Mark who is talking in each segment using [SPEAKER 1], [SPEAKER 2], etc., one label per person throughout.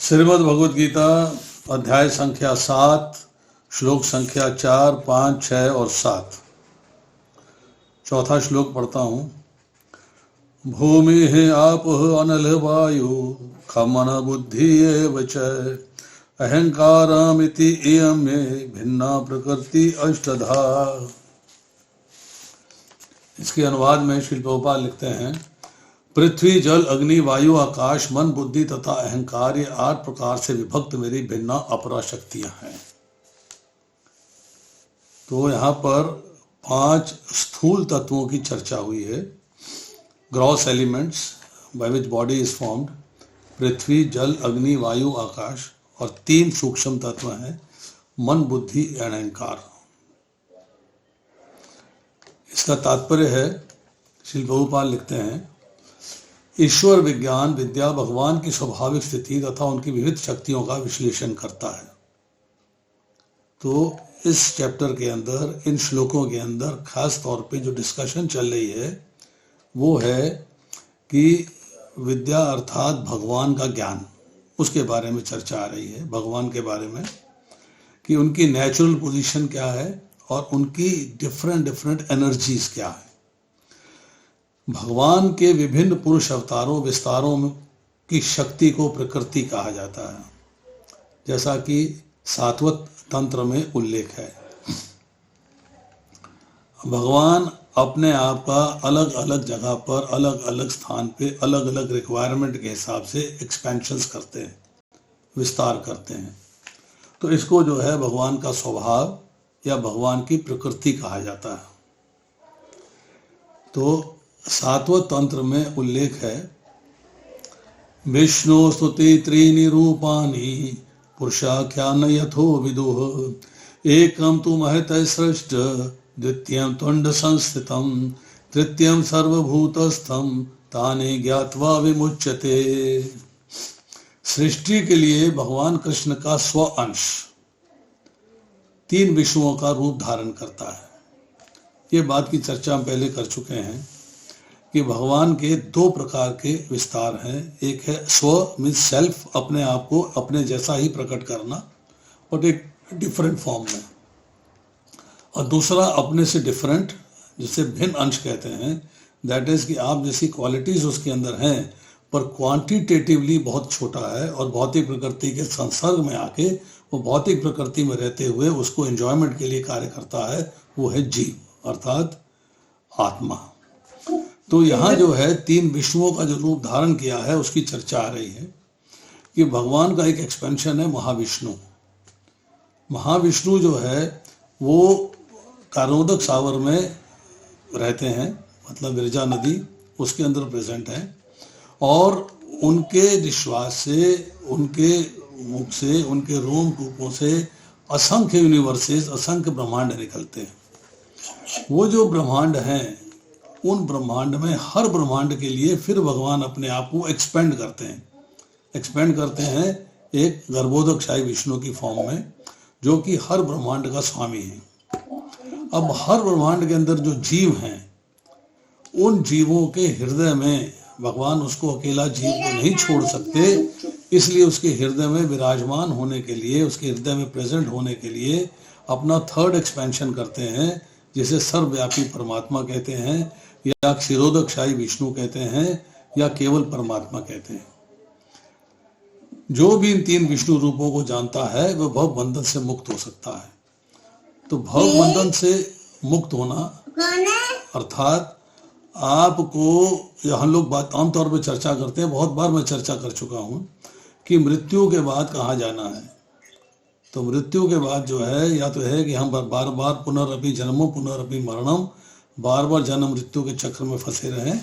[SPEAKER 1] श्रीमद् भगवद गीता अध्याय संख्या 7 श्लोक संख्या 4, 5, 6 और 7। चौथा श्लोक पढ़ता हूँ। भूमि आपः अनल वायु खमन बुद्धि एव च अहंकारमिति इयं मे भिन्ना प्रकृति अष्टधा। इसके अनुवाद में श्रील प्रभुपाद लिखते हैं, पृथ्वी जल अग्नि वायु आकाश मन बुद्धि तथा अहंकार ये 8 प्रकार से विभक्त मेरी भिन्न अपरा शक्तियां हैं। तो यहाँ पर 5 स्थूल तत्वों की चर्चा हुई है। Gross elements by which body is formed, पृथ्वी जल अग्नि वायु आकाश, और 3 सूक्ष्म तत्व हैं, मन बुद्धि एवं अहंकार। इसका तात्पर्य है, श्रील प्रभुपाद लिखते हैं, ईश्वर विज्ञान विद्या भगवान की स्वाभाविक स्थिति तथा उनकी विविध शक्तियों का विश्लेषण करता है। तो इस चैप्टर के अंदर, इन श्लोकों के अंदर खास तौर पे जो डिस्कशन चल रही है वो है कि विद्या अर्थात भगवान का ज्ञान, उसके बारे में चर्चा आ रही है। भगवान के बारे में कि उनकी नेचुरल पोजीशन क्या है और उनकी डिफरेंट एनर्जीज क्या है। भगवान के विभिन्न पुरुष अवतारों विस्तारों की शक्ति को प्रकृति कहा जाता है, जैसा कि सात्वत तंत्र में उल्लेख है। भगवान अपने आप का अलग अलग जगह पर अलग अलग स्थान पे अलग अलग रिक्वायरमेंट के हिसाब से एक्सपेंशंस करते हैं, विस्तार करते हैं। तो इसको जो है भगवान का स्वभाव या भगवान की प्रकृति कहा जाता है। तो सातवें तंत्र में उल्लेख है, विष्णु स्तुति त्रीणि रूपाणि पुरुषाख्यान यथो विदुः एकम तु महत सृष्ट द्वितीयं त्वंड संस्थितम तृतीयं सर्वभूतस्थम ताने ज्ञात्वा विमुच्यते। सृष्टि के लिए भगवान कृष्ण का स्व अंश 3 विषयों का रूप धारण करता है। ये बात की चर्चा हम पहले कर चुके हैं कि भगवान के 2 प्रकार के विस्तार हैं। एक है स्व मीन्स सेल्फ, अपने आप को अपने जैसा ही प्रकट करना बट एक डिफरेंट फॉर्म में, और दूसरा अपने से डिफरेंट, जिसे भिन्न अंश कहते हैं। दैट इज कि आप जैसी क्वालिटीज उसके अंदर हैं पर क्वांटिटेटिवली बहुत छोटा है, और भौतिक प्रकृति के संसर्ग में आके वो भौतिक प्रकृति में रहते हुए उसको एंजॉयमेंट के लिए कार्य करता है। वो है जीव अर्थात आत्मा। तो यहाँ जो है 3 विष्णुओं का जो रूप धारण किया है उसकी चर्चा आ रही है कि भगवान का एक एक्सपेंशन है महाविष्णु। महाविष्णु जो है वो कारोदक सागर में रहते हैं, मतलब विरजा नदी उसके अंदर प्रेजेंट है, और उनके निश्वास से, उनके मुख से, उनके रोम कूपों से असंख्य यूनिवर्सेस, असंख्य ब्रह्मांड निकलते हैं। वो जो ब्रह्मांड हैं, उन ब्रह्मांड में हर ब्रह्मांड के लिए फिर भगवान अपने आप को एक्सपेंड करते हैं एक गर्भोदकशाही विष्णु की फॉर्म में, जो कि हर ब्रह्मांड का स्वामी है। अब हर ब्रह्मांड के अंदर जो जीव हैं, उन जीवों के हृदय में भगवान उसको अकेला जीव को नहीं छोड़ सकते, इसलिए उसके हृदय में विराजमान होने के लिए, उसके हृदय में प्रेजेंट होने के लिए अपना 3rd एक्सपेंशन करते हैं, जिसे सर्वव्यापी परमात्मा कहते हैं, या क्षीरोदकशाही विष्णु कहते हैं, या केवल परमात्मा कहते हैं। जो भी इन 3 विष्णु रूपों को जानता है वह भव बंधन से मुक्त हो सकता है। तो भव बंधन से मुक्त होना अर्थात आपको, हम लोग बात आमतौर पर चर्चा करते हैं, बहुत बार मैं चर्चा कर चुका हूं कि मृत्यु के बाद कहाँ जाना है। तो मृत्यु के बाद जो है, या तो है कि हम बार बार पुनरअपि जन्मो पुनरअपि मरणम, बार बार जन्म मृत्यु के चक्र में फंसे रहें,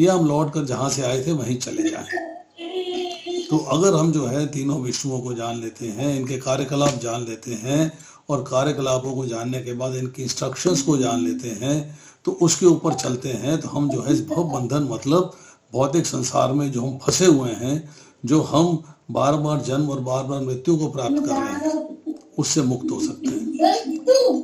[SPEAKER 1] या हम लौट कर जहाँ से आए थे वहीं चले जाएं। तो अगर हम जो है तीनों विष्णुओं को जान लेते हैं, इनके कार्यकलाप जान लेते हैं, और कार्यकलापों को जानने के बाद इनकी इंस्ट्रक्शंस को जान लेते हैं, तो उसके ऊपर चलते हैं, तो हम जो है इस भव बंधन मतलब भौतिक संसार में जो हम फंसे हुए हैं, जो हम बार बार जन्म और बार बार मृत्यु को प्राप्त कर रहे हैं, उससे मुक्त हो सकते हैं।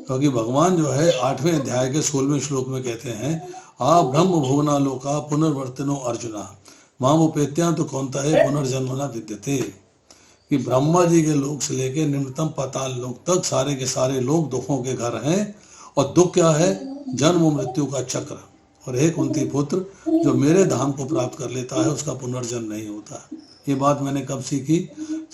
[SPEAKER 1] क्योंकि भगवान जो है 8वें अध्याय के 16वें श्लोक में कहते हैं, आ ब्रह्म भुवना लोका पुनर्वर्तनो अर्जुना माम उपेत्या तो कौनता है पुनर्जन्म न विद्यते, कि ब्रह्मा जी के लोक से लेकर निम्नतम पाताल लोक तक सारे के सारे लोग दुखों के घर हैं। और दुख क्या है? जन्म मृत्यु का चक्र। और हे कुंती पुत्र, जो मेरे धाम को प्राप्त कर लेता है उसका पुनर्जन्म नहीं होता। ये बात मैंने कब सीखी?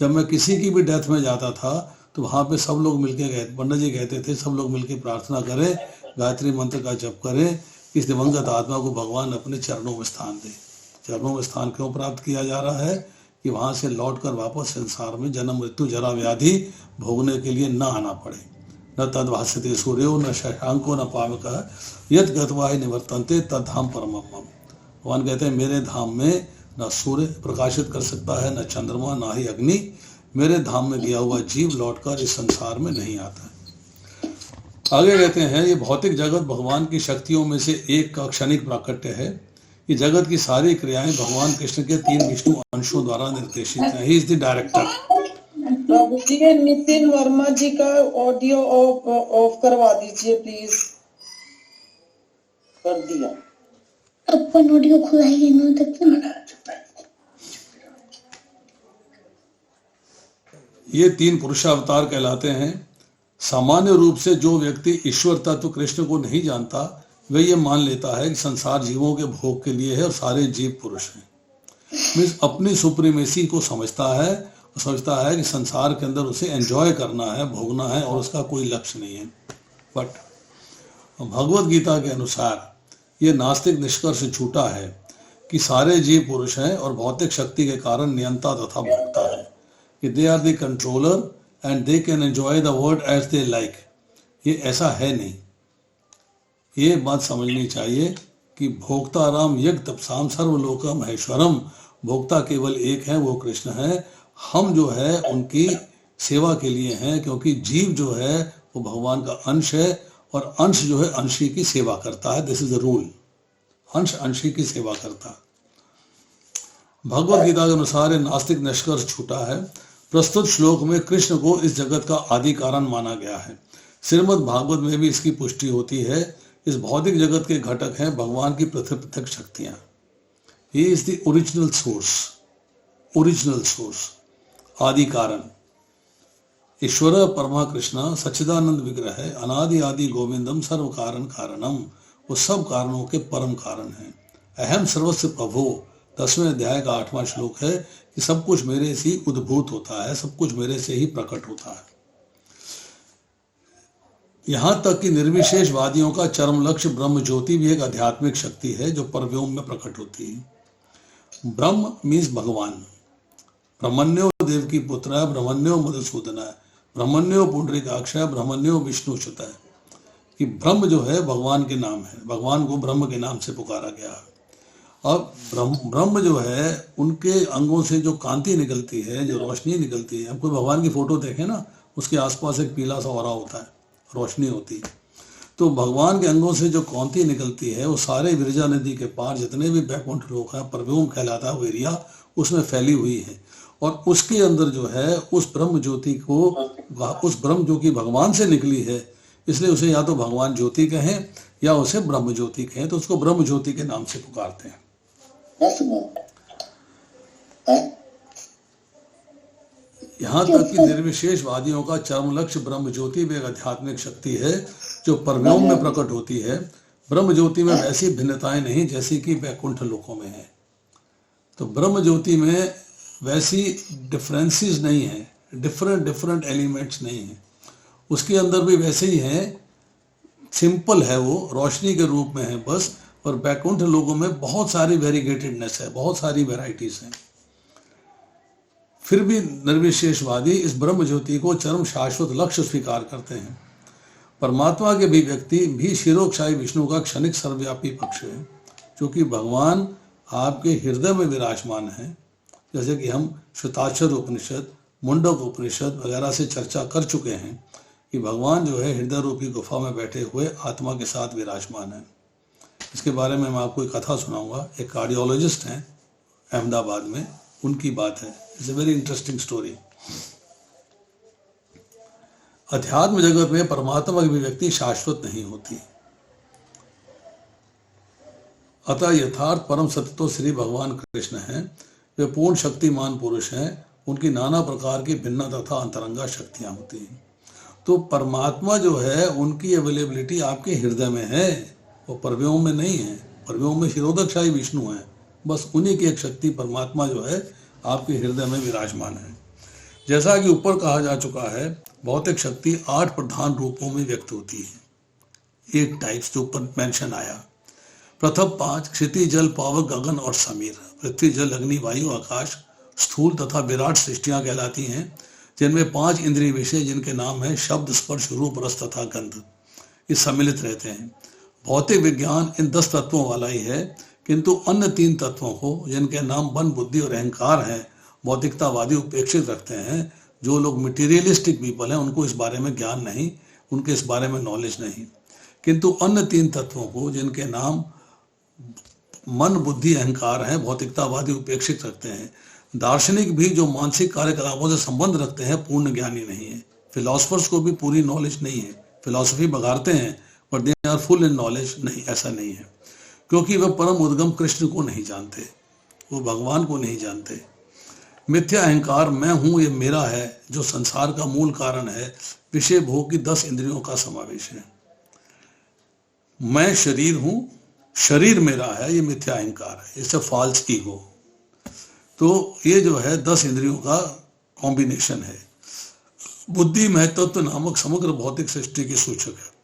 [SPEAKER 1] जब मैं किसी की भी डेथ में जाता था तो वहां पे सब लोग मिलके गए, पंडित जी कहते थे सब लोग मिलके प्रार्थना करें, गायत्री मंत्र का जप करें, इस दिवंगत आत्मा को भगवान अपने चरणों में स्थान दे। चरणों में स्थान क्यों प्राप्त किया जा रहा है? कि वहां से लौटकर वापस संसार में जन्म मृत्यु जरा व्याधि भोगने के लिए न आना पड़े। न तद भास्यते सूर्यो न शशांको न पावकः यत् गत्वा हि निवर्तन्ते तद्धाम परमम्। भगवान कहते हैं मेरे धाम में न सूर्य प्रकाशित कर सकता है, न चंद्रमा, ना ही अग्नि। मेरे धाम में गया हुआ जीव लौटकर इस संसार में नहीं आता है। आगे कहते हैं ये भौतिक जगत भगवान की शक्तियों में से एक का क्षणिक प्राकट्य है। ये जगत की सारी क्रियाएं भगवान कृष्ण के 3 विष्णु अंशों द्वारा निर्देशित हैं। He is the director.
[SPEAKER 2] प्रभु जी के नितिन वर्मा जी का ऑडियो ऑफ करवा दीजिए प्लीज। कर दिया।
[SPEAKER 3] अपन ऑडियो खुलाइए ना तक।
[SPEAKER 1] ये 3 पुरुषावतार कहलाते हैं। सामान्य रूप से जो व्यक्ति ईश्वर तत्व कृष्ण को नहीं जानता वह ये मान लेता है कि संसार जीवों के भोग के लिए है और सारे जीव पुरुष हैं। मीन्स अपनी सुप्रीमेसी को समझता है और समझता है कि संसार के अंदर उसे एंजॉय करना है, भोगना है और उसका कोई लक्ष्य नहीं है। बट भगवत गीता के अनुसार ये नास्तिक निष्कर्ष झूठा है कि सारे जीव पुरुष हैं और भौतिक शक्ति के कारण नियंता तथा भोक्ता है, कि they are the controller and they can enjoy the world as they like. ये ऐसा है नहीं। ये बात समझनी चाहिए कि भोक्ता राम यज्ञ तपसाम सर्वलोकम महेश्वरम। भोक्ता केवल एक है, वो कृष्ण है। हम जो है उनकी सेवा के लिए हैं, क्योंकि जीव जो है वो भगवान का अंश है और अंश जो है अंशी की सेवा करता है। This is the rule. अंश अंशी की सेवा करता है। भगवत गीता के अनुसार ये नास्तिक निष्कर्ष झूठा है। प्रस्तुत श्लोक में कृष्ण को इस जगत का आदि कारण माना गया है। श्रीमद् भागवत में भी इसकी पुष्टि होती है। इस भौतिक जगत के घटक हैं भगवान की पृथक पृथक शक्तियां। ही is the original source, original source, आदि कारण। ईश्वर परमा कृष्ण सच्चिदानंद विग्रह है, अनादि आदि गोविंदम सर्व कारण कारणम। वो सब कारणों के परम कारण हैं। अहम सर्वस्व प्रभो 10वें अध्याय का 8वां श्लोक है कि सब कुछ मेरे से ही उद्भूत होता है, सब कुछ मेरे से ही प्रकट होता है। यहां तक कि निर्विशेषवादियों का चरम लक्ष्य ब्रह्म ज्योति भी एक आध्यात्मिक शक्ति है जो परव्योम में प्रकट होती है। ब्रह्म मीन्स भगवान। ब्रह्मण्यो देव की पुत्र है, ब्रह्मण्यो मधुसूदन है, ब्रह्मण्यो पुंडरीकाक्ष है, ब्रह्मण्यो विष्णुच्युत है। कि ब्रह्म जो है भगवान के नाम है, भगवान को ब्रह्म के नाम से पुकारा गया। अब ब्रह्म जो है उनके अंगों से जो कांति निकलती है, जो रोशनी निकलती है। कोई भगवान की फोटो देखे ना, उसके आसपास एक पीला सा ऑरा होता है, रोशनी होती है। तो भगवान के अंगों से जो कांति निकलती है वो सारे विरजा नदी के पार जितने भी बैकुंठ लोक हैं, परव्योम कहलाता है वो एरिया, उसमें फैली हुई है। और उसके अंदर जो है उस ब्रह्म ज्योति को, उस ब्रह्म जो कि भगवान से निकली है, इसलिए उसे या तो भगवान ज्योति कहें या उसे ब्रह्म ज्योति कहें, तो उसको ब्रह्म ज्योति के नाम से पुकारते हैं। यहाँ तक कि निर्विशेषवादियों का चरम लक्ष्य ब्रह्म ज्योति भी एक आध्यात्मिक शक्ति है जो परव्योम में प्रकट होती है। ब्रह्म ज्योति में वैसी भिन्नताएं नहीं जैसी कि वैकुंठ लोकों में है। तो ब्रह्म ज्योति में वैसी डिफरेंसेस नहीं है, डिफरेंट एलिमेंट्स नहीं है। उसके अंदर भी वैसे ही है, सिंपल है, वो रोशनी के रूप में है बस। और वैकुंठ लोगों में बहुत सारी वेरीगेटेडनेस है, बहुत सारी वेराइटीज हैं। फिर भी निर्विशेषवादी इस ब्रह्म ज्योति को चरम शाश्वत लक्ष्य स्वीकार करते हैं। परमात्मा के भी व्यक्ति भी शिरोक्षाई विष्णु का क्षणिक सर्वव्यापी पक्ष है, क्योंकि भगवान आपके हृदय में विराजमान है। जैसे कि हम श्वेताक्षर उपनिषद, मुंडक उपनिषद वगैरह से चर्चा कर चुके हैं कि भगवान जो है हृदय रूपी गुफा में बैठे हुए आत्मा के साथ विराजमान है। इसके बारे में मैं आपको एक कथा सुनाऊंगा। एक कार्डियोलॉजिस्ट हैं अहमदाबाद में, उनकी बात है। It's a very interesting story. अध्यात्म जगत में परमात्मा की अभिव्यक्ति शाश्वत नहीं होती। अतः यथार्थ परम सत्य तो श्री भगवान कृष्ण हैं। वे पूर्ण शक्तिमान पुरुष हैं उनकी नाना प्रकार की भिन्न तथा अंतरंगा शक्तियां होती हैं। तो परमात्मा जो है उनकी अवेलेबिलिटी आपके हृदय में है, वो परव्योम में नहीं है। परव्योम में शिरोदकशाही विष्णु है, बस उन्हीं की एक शक्ति परमात्मा जो है आपके हृदय में विराजमान है। जैसा कि ऊपर कहा जा चुका है, भौतिक शक्ति 8 प्रधान रूपों में व्यक्त होती है। 8 टाइप्स जो ऊपर मेंशन आया। प्रथम 5 क्षिति, जल, पावक, गगन और समीर, पृथ्वी, जल, अग्नि, वायु, आकाश, स्थूल तथा विराट सृष्टियां कहलाती हैं, जिनमें 5 इंद्रिय विषय जिनके नाम है शब्द, स्पर्श, रूप, रस तथा गंध, ये सम्मिलित रहते हैं। भौतिक विज्ञान इन 10 तत्वों वाला ही है, किंतु अन्य 3 तत्वों को जिनके नाम मन, बुद्धि और अहंकार हैं, भौतिकतावादी उपेक्षित रखते हैं। जो लोग मटीरियलिस्टिक पीपल हैं उनको इस बारे में ज्ञान नहीं, उनके इस बारे में नॉलेज नहीं। किंतु अन्य 3 तत्वों को जिनके नाम मन, बुद्धि, अहंकार हैं, भौतिकतावादी उपेक्षित रखते हैं। दार्शनिक भी जो मानसिक कार्यकलापों से संबंध रखते हैं पूर्ण ज्ञानी नहीं है। फिलोसफर्स को भी पूरी नॉलेज नहीं है। फिलोसफी बघारते हैं पर they are full in knowledge नहीं, ऐसा नहीं है, क्योंकि वह परम उद्गम कृष्ण को नहीं जानते, वो भगवान को नहीं जानते। मिथ्या अहंकार, मैं हूं, ये मेरा है, जो संसार का मूल कारण है, विषय भोग की 10 इंद्रियों का समावेश है। मैं शरीर हूं, शरीर मेरा है, ये मिथ्या अहंकार है, इससे फॉल्स ईगो। तो ये जो है 10 इंद्रियों का कॉम्बिनेशन है। बुद्धि महतत्व नामक समग्र भौतिक सृष्टि की सूचक है।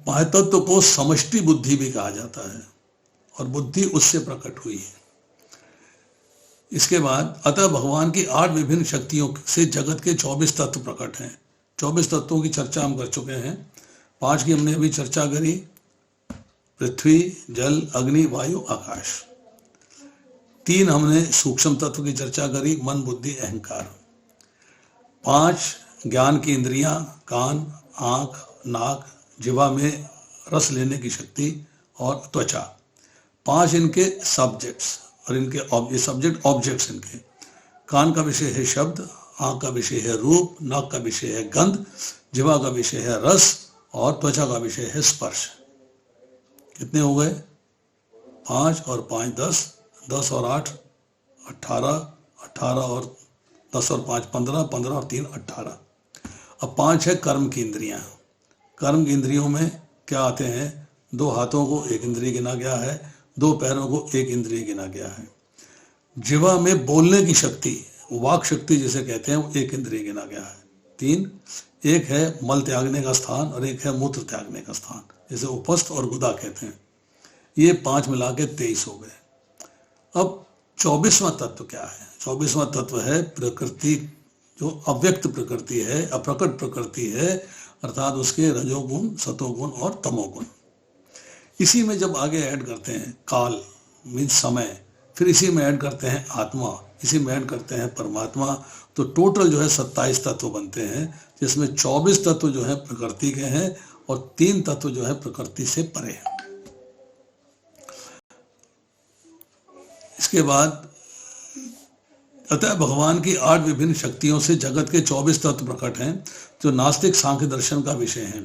[SPEAKER 1] महतत्व को समष्टि बुद्धि भी कहा जाता है और बुद्धि उससे प्रकट हुई है। इसके बाद अतः भगवान की 8 विभिन्न शक्तियों से जगत के 24 तत्व प्रकट हैं। 24 तत्वों की चर्चा हम कर चुके हैं। 5 की हमने अभी चर्चा करी, पृथ्वी, जल, अग्नि, वायु, आकाश। 3 हमने सूक्ष्म तत्व की चर्चा करी, मन, बुद्धि, अहंकार। 5 ज्ञान की इंद्रियां, कान, आंख, नाक, जिह्वा में रस लेने की शक्ति और त्वचा। 5 इनके सब्जेक्ट्स और इनके सब्जेक्ट ऑब्जेक्ट्स इनके। कान का विषय है शब्द, आंख का विषय है रूप, नाक का विषय है गंध, जिह्वा का विषय है रस और त्वचा का विषय है स्पर्श। कितने हो गए? 5 और 5 10, 10 और 8 18, 18 और 10 और 5 15, 15 और 3 18। अब 5 है कर्म की इंद्रियां। कर्म की इंद्रियों में क्या आते हैं? 2 हाथों को 1 इंद्रिय गिना गया है, 2 पैरों को 1 इंद्रिय गिना गया है। जिह्वा में बोलने की शक्ति, वाक शक्ति जिसे कहते हैं, वो 1 इंद्रिय गिना गया है। 3, एक है मल त्यागने का स्थान और एक है मूत्र त्यागने का स्थान, जिसे उपस्थ और गुदा कहते हैं। ये 5 मिला के 23 हो गए। अब 24वां तत्व क्या है? 24वां तत्व है प्रकृति, जो अव्यक्त प्रकृति है, अप्रकट प्रकृति है, अर्थात उसके रजोगुण, सतोगुण और तमोगुण। इसी में जब आगे ऐड करते हैं काल मीन्स समय, फिर इसी में ऐड करते हैं आत्मा, इसी में ऐड करते हैं परमात्मा, तो टोटल जो है 27 तत्व बनते हैं, जिसमें 24 तत्व जो है प्रकृति के हैं और 3 तत्व जो है प्रकृति से परे हैं। इसके बाद अतः भगवान की 8 विभिन्न शक्तियों से जगत के 24 तत्व प्रकट हैं, जो नास्तिक सांख्य दर्शन का विषय हैं।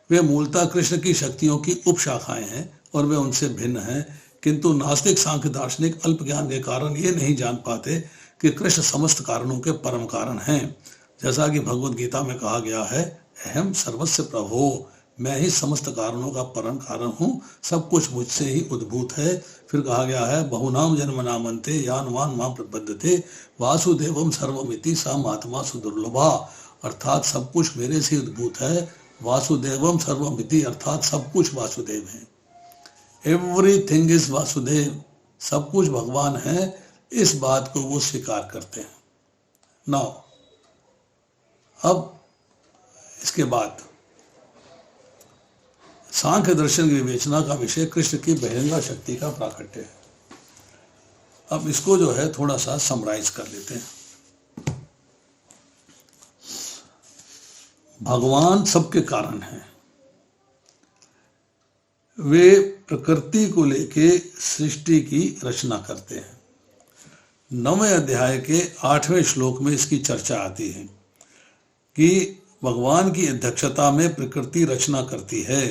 [SPEAKER 1] वे मूलतः कृष्ण की शक्तियों की उपशाखाएं हैं और वे उनसे भिन्न हैं, किंतु नास्तिक सांख्य दार्शनिक अल्प ज्ञान के कारण ये नहीं जान पाते कि कृष्ण समस्त कारणों के परम कारण हैं। जैसा कि भगवद गीता में कहा गया है, अहम सर्वस्य प्रभो, मैं ही समस्त कारणों का परम कारण हूँ, सब कुछ मुझसे ही उद्भूत है। फिर कहा गया है, बहुनाम जन्मनामन्ते यानवान मां प्रपद्यते वासुदेवम सर्वमिति सा महात्मा सुदुर्लभा, अर्थात सब कुछ मेरे से उद्भूत है। वासुदेवम सर्वमिति अर्थात सब कुछ वासुदेव है। एवरीथिंग इज वासुदेव, सब कुछ भगवान है, इस बात को वो स्वीकार करते हैं। नाउ अब इसके बाद सांख्य दर्शन की विवेचना का विषय कृष्ण की बहिरंगा शक्ति का प्राकट्य है। अब इसको जो है थोड़ा सा समराइज कर लेते हैं। भगवान सबके कारण हैं। वे प्रकृति को लेके सृष्टि की रचना करते हैं। 9वें अध्याय के 8वें श्लोक में इसकी चर्चा आती है कि भगवान की अध्यक्षता में प्रकृति रचना करती है।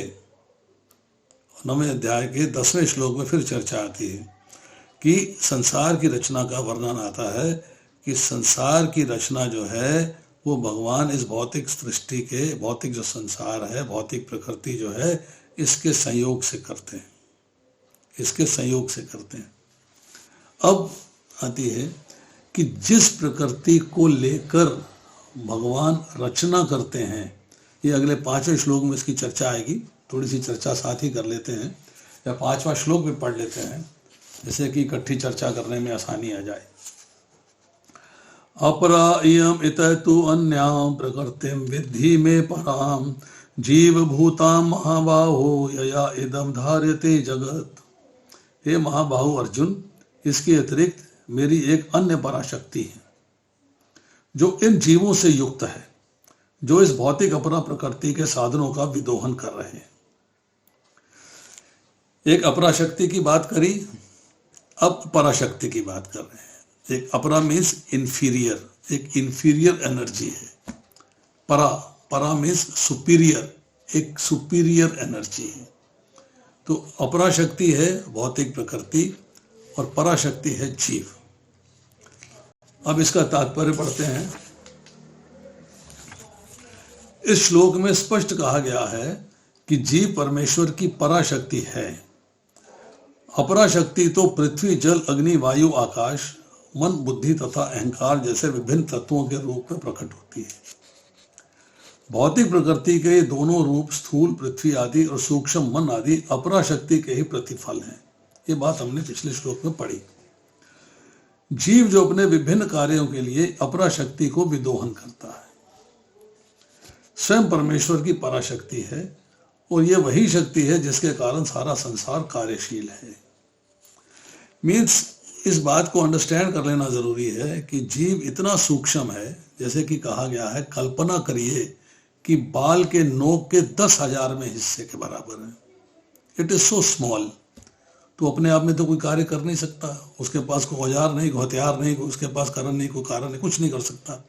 [SPEAKER 1] 9वें अध्याय के 10वें श्लोक में फिर चर्चा आती है कि संसार की रचना का वर्णन आता है कि संसार की रचना जो है वो भगवान इस भौतिक सृष्टि के, भौतिक जो संसार है, भौतिक प्रकृति जो है, इसके संयोग से करते हैं, इसके संयोग से करते हैं। अब आती है कि जिस प्रकृति को लेकर भगवान रचना करते हैं, ये अगले 5वें श्लोक में इसकी चर्चा आएगी, थोड़ी सी चर्चा साथ ही कर लेते हैं या 5वां श्लोक भी पढ़ लेते हैं, जैसे कि इकट्ठी चर्चा करने में आसानी आ जाए। अपरा इयम इतः तु अन्याम प्रकृतिम विद्धि में पराम जीव भूताम महाबाहो यया इदम धार्यते जगत। हे महाबाहु अर्जुन, इसके अतिरिक्त मेरी एक अन्य पराशक्ति है जो इन जीवों से युक्त है, जो इस भौतिक अपरा प्रकृति के साधनों का विदोहन कर रहे हैं। एक अपराशक्ति की बात करी, अब पराशक्ति की बात कर रहे हैं। एक अपरा मीन्स इंफीरियर, एक इंफीरियर एनर्जी है। परा मीन्स सुपीरियर, एक सुपीरियर एनर्जी है। तो अपराशक्ति है भौतिक प्रकृति और पराशक्ति है जीव। अब इसका तात्पर्य पढ़ते हैं। इस श्लोक में स्पष्ट कहा गया है कि जीव परमेश्वर की पराशक्ति है। अपराशक्ति तो पृथ्वी, जल, अग्नि, वायु, आकाश, मन, बुद्धि तथा अहंकार जैसे विभिन्न तत्वों के रूप में प्रकट होती है। भौतिक प्रकृति के दोनों रूप, स्थूल पृथ्वी आदि और सूक्ष्म मन आदि अपराशक्ति के ही प्रतिफल हैं। ये बात हमने पिछले श्लोक में पढ़ी। जीव जो अपने विभिन्न कार्यों के लिए अपराशक्ति को विदोहन करता है, स्वयं परमेश्वर की पराशक्ति है और यह वही शक्ति है जिसके कारण सारा संसार कार्यशील है। मीन्स इस बात को अंडरस्टैंड कर लेना जरूरी है कि जीव इतना सूक्ष्म है, जैसे कि कहा गया है, कल्पना करिए कि बाल के नोक के 10,000 में हिस्से के बराबर है। It is so small. तो अपने आप में तो कोई कार्य कर नहीं सकता, उसके पास कोई औजार नहीं, कोई हथियार नहीं, उसके पास कारण नहीं, कोई कारण नहीं, कुछ नहीं कर सकता।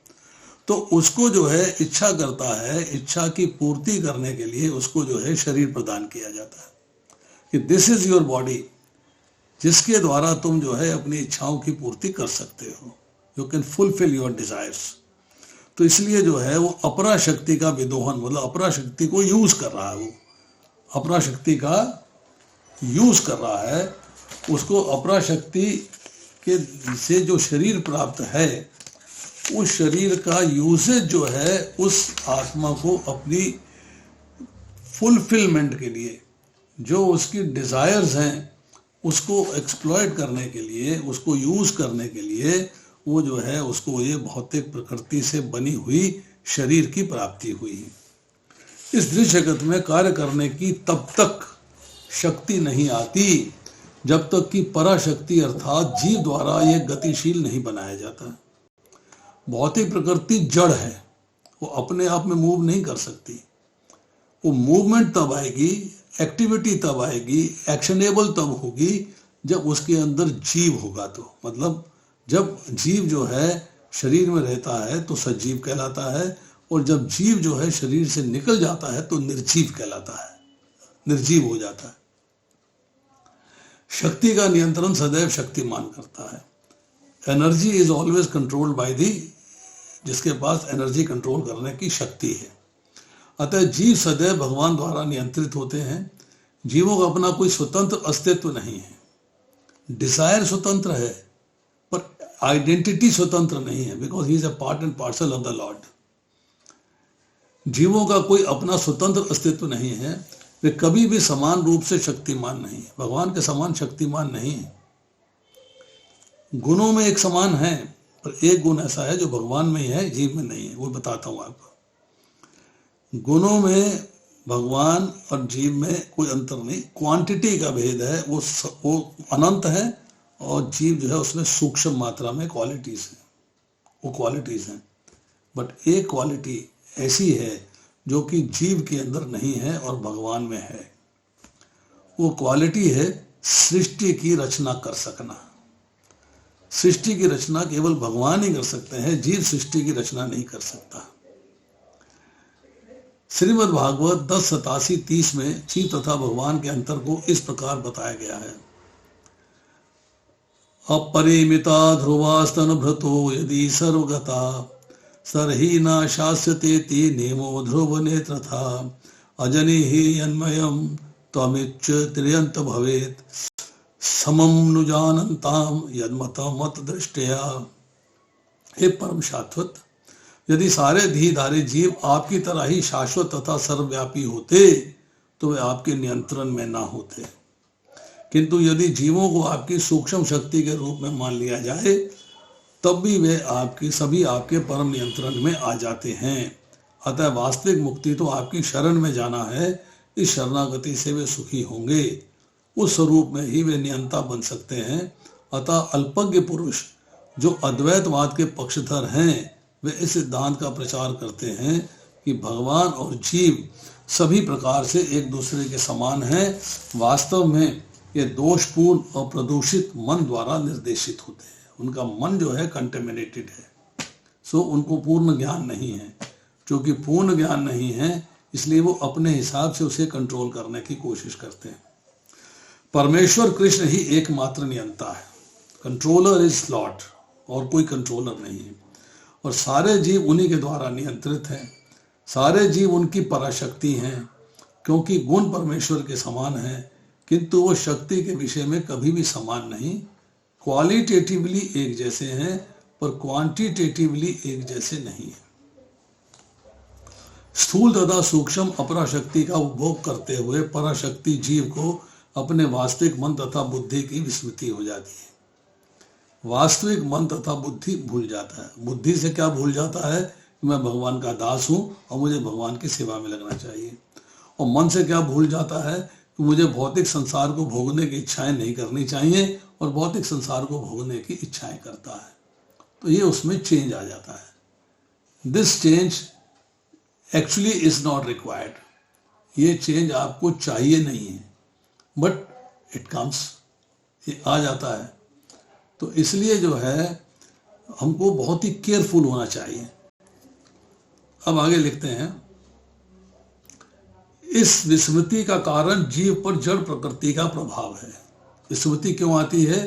[SPEAKER 1] तो उसको जो है इच्छा करता है, इच्छा की पूर्ति करने के लिए उसको जो है शरीर प्रदान किया जाता है कि दिस इज योर बॉडी, जिसके द्वारा तुम जो है अपनी इच्छाओं की पूर्ति कर सकते हो, you can fulfil your desires. तो इसलिए जो है वो अपराशक्ति का विदोहन, मतलब अपराशक्ति को यूज कर रहा है, वो अपराशक्ति का यूज कर रहा है। उसको अपराशक्ति के से जो शरीर प्राप्त है, उस शरीर का यूसेज जो है उस आत्मा को अपनी फुलफिलमेंट के लिए, जो उसकी डिजायर्स हैं उसको एक्सप्लॉइट करने के लिए, उसको यूज करने के लिए वो जो है उसको ये भौतिक प्रकृति से बनी हुई शरीर की प्राप्ति हुई। इस दृश्य जगत में कार्य करने की तब तक शक्ति नहीं आती जब तक कि पराशक्ति अर्थात जीव द्वारा यह गतिशील नहीं बनाया जाता। भौतिक प्रकृति जड़ है, वो अपने आप में मूव नहीं कर सकती। वो मूवमेंट तब आएगी, एक्टिविटी तब आएगी, एक्शनेबल तब होगी जब उसके अंदर जीव होगा। तो मतलब जब जीव जो है शरीर में रहता है तो सजीव कहलाता है, और जब जीव जो है शरीर से निकल जाता है तो निर्जीव कहलाता है, निर्जीव हो जाता है। शक्ति का नियंत्रण सदैव शक्तिमान करता है। Energy is always controlled by the, जिसके पास एनर्जी कंट्रोल करने की शक्ति है। अतः जीव सदैव भगवान द्वारा नियंत्रित होते हैं। जीवों का अपना कोई स्वतंत्र अस्तित्व नहीं है। डिजायर स्वतंत्र है पर आइडेंटिटी स्वतंत्र नहीं है, because he is a part and parcel of the Lord. जीवों का कोई अपना स्वतंत्र अस्तित्व नहीं है, वे कभी भी समान रूप से शक्तिमान नहीं है, भगवान के समान शक्तिमान नहीं है। गुणों में एक समान है, पर एक गुण ऐसा है जो भगवान में ही है, जीव में नहीं है। वो बताता हूं आपको। गुणों में भगवान और जीव में कोई अंतर नहीं, क्वांटिटी का भेद है, वो अनंत है, और जीव जो है उसमें सूक्ष्म मात्रा में क्वालिटीज है, वो क्वालिटीज हैं। बट एक क्वालिटी ऐसी है जो कि जीव के अंदर नहीं है और भगवान में है। वो क्वालिटी है सृष्टि की रचना कर सकना। सृष्टि की रचना केवल भगवान ही कर सकते हैं, जीव सृष्टि की रचना नहीं कर सकता। श्रीमद् भागवत 10:87-30 में जीव तथा भगवान के अंतर को इस प्रकार बताया गया है। अपरिमिता ध्रुवास्तन भ्रतो यदि सर्वगता सरही न शास्यते ते नेमो ध्रुव नेत्रथा अजनि ही यन्मयम त्वमिच्च त्रियंत भवेत समम नुजानन्ताम यन्मतं मत दृष्टया। हे परम शाश्वत, यदि सारे धीधारी जीव आपकी तरह ही शाश्वत तथा सर्वव्यापी होते तो वे आपके नियंत्रण में ना होते, किंतु यदि जीवों को आपकी सूक्ष्म शक्ति के रूप में मान लिया जाए तब भी वे सभी आपके परम नियंत्रण में आ जाते हैं। अतः वास्तविक मुक्ति तो आपकी शरण में जाना है, इस शरणागति से वे सुखी होंगे, उस स्वरूप में ही वे नियंता बन सकते हैं। अतः अल्पज्ञ पुरुष जो अद्वैतवाद के पक्षधर हैं वे इस सिद्धांत का प्रचार करते हैं कि भगवान और जीव सभी प्रकार से एक दूसरे के समान हैं। वास्तव में ये दोषपूर्ण और प्रदूषित मन द्वारा निर्देशित होते हैं। उनका मन जो है कंटेमिनेटेड है, सो उनको पूर्ण ज्ञान नहीं है। क्योंकि पूर्ण ज्ञान नहीं है इसलिए वो अपने हिसाब से उसे कंट्रोल करने की कोशिश करते हैं। परमेश्वर कृष्ण ही एकमात्र नियंता है, कंट्रोलर इज लॉर्ड, और कोई कंट्रोलर नहीं है, और सारे जीव उन्हीं के द्वारा नियंत्रित हैं। सारे जीव उनकी पराशक्ति हैं, क्योंकि गुण परमेश्वर के समान हैं, किंतु वो शक्ति के विषय में कभी भी समान नहीं। क्वालिटेटिवली एक जैसे हैं पर क्वांटिटेटिवली एक जैसे नहीं है। स्थूल तथा सूक्ष्म अपराशक्ति का उपभोग करते हुए पराशक्ति जीव को अपने वास्तविक मन तथा बुद्धि की विस्मृति हो जाती है। वास्तविक मन तथा बुद्धि भूल जाता है। बुद्धि से क्या भूल जाता है कि मैं भगवान का दास हूं और मुझे भगवान की सेवा में लगना चाहिए। और मन से क्या भूल जाता है कि मुझे भौतिक संसार को भोगने की इच्छाएं नहीं करनी चाहिए, और भौतिक संसार को भोगने की इच्छाएं करता है। तो ये उसमें चेंज आ जाता है। This change actually is not required. ये चेंज आपको चाहिए नहीं है, बट इट कम्स, ये आ जाता है। तो इसलिए जो है हमको बहुत ही केयरफुल होना चाहिए। अब आगे लिखते हैं, इस विस्मृति का कारण जीव पर जड़ प्रकृति का प्रभाव है। विस्मृति क्यों आती है